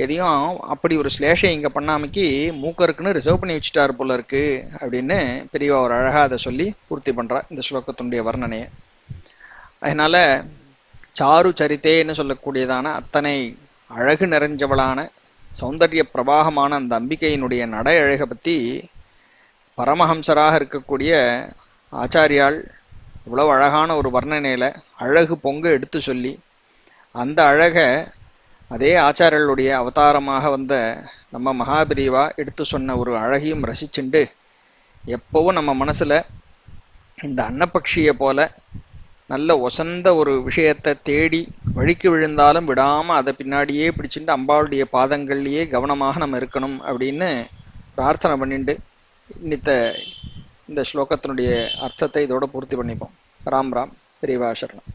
எதையும் அப்படி ஒரு ஸ்லேஷை இங்கே பண்ணாமைக்கு மூக்கருக்குன்னு ரிசர்வ் பண்ணி வச்சுட்டார் போல இருக்கு அப்படின்னு பெரியவா ஒரு அழகாக அதை சொல்லி பூர்த்தி பண்ணுறா இந்த ஸ்லோகத்தினுடைய வர்ணனையை. அதனால் சாரு சரித்தேன்னு சொல்லக்கூடியதான அத்தனை அழகு நிறைஞ்சவளான சௌந்தர்ய பிரவாகமான அந்த அம்பிகையினுடைய நடை அழகை பற்றி பரமஹம்சராக இருக்கக்கூடிய ஆச்சாரியால் இவ்வளவு அழகான ஒரு வர்ணனையில் அழகு பொங்க எடுத்து சொல்லி, அந்த அழகை அதே ஆச்சாரியர்களுடைய அவதாரமாக வந்த நம்ம மகாபிரிவா எடுத்து சொன்ன ஒரு அழகையும் ரசிச்சுண்டு எப்போவும் நம்ம மனசில் இந்த அன்னப்பக்ஷியை போல நல்ல ஒசந்த ஒரு விஷயத்தை தேடி வழிக்கு விழுந்தாலும் விடாமல் அதை பின்னாடியே பிடிச்சிட்டு அம்பாளுடைய பாதங்கள்லேயே கவனமாக நம்ம இருக்கணும் அப்படின்னு பிரார்த்தனை பண்ணிட்டு இந்த ஸ்லோகத்தினுடைய அர்த்தத்தை இதோட பூர்த்தி பண்ணிப்போம். ராம் ராம். பெரியவா சரணம்.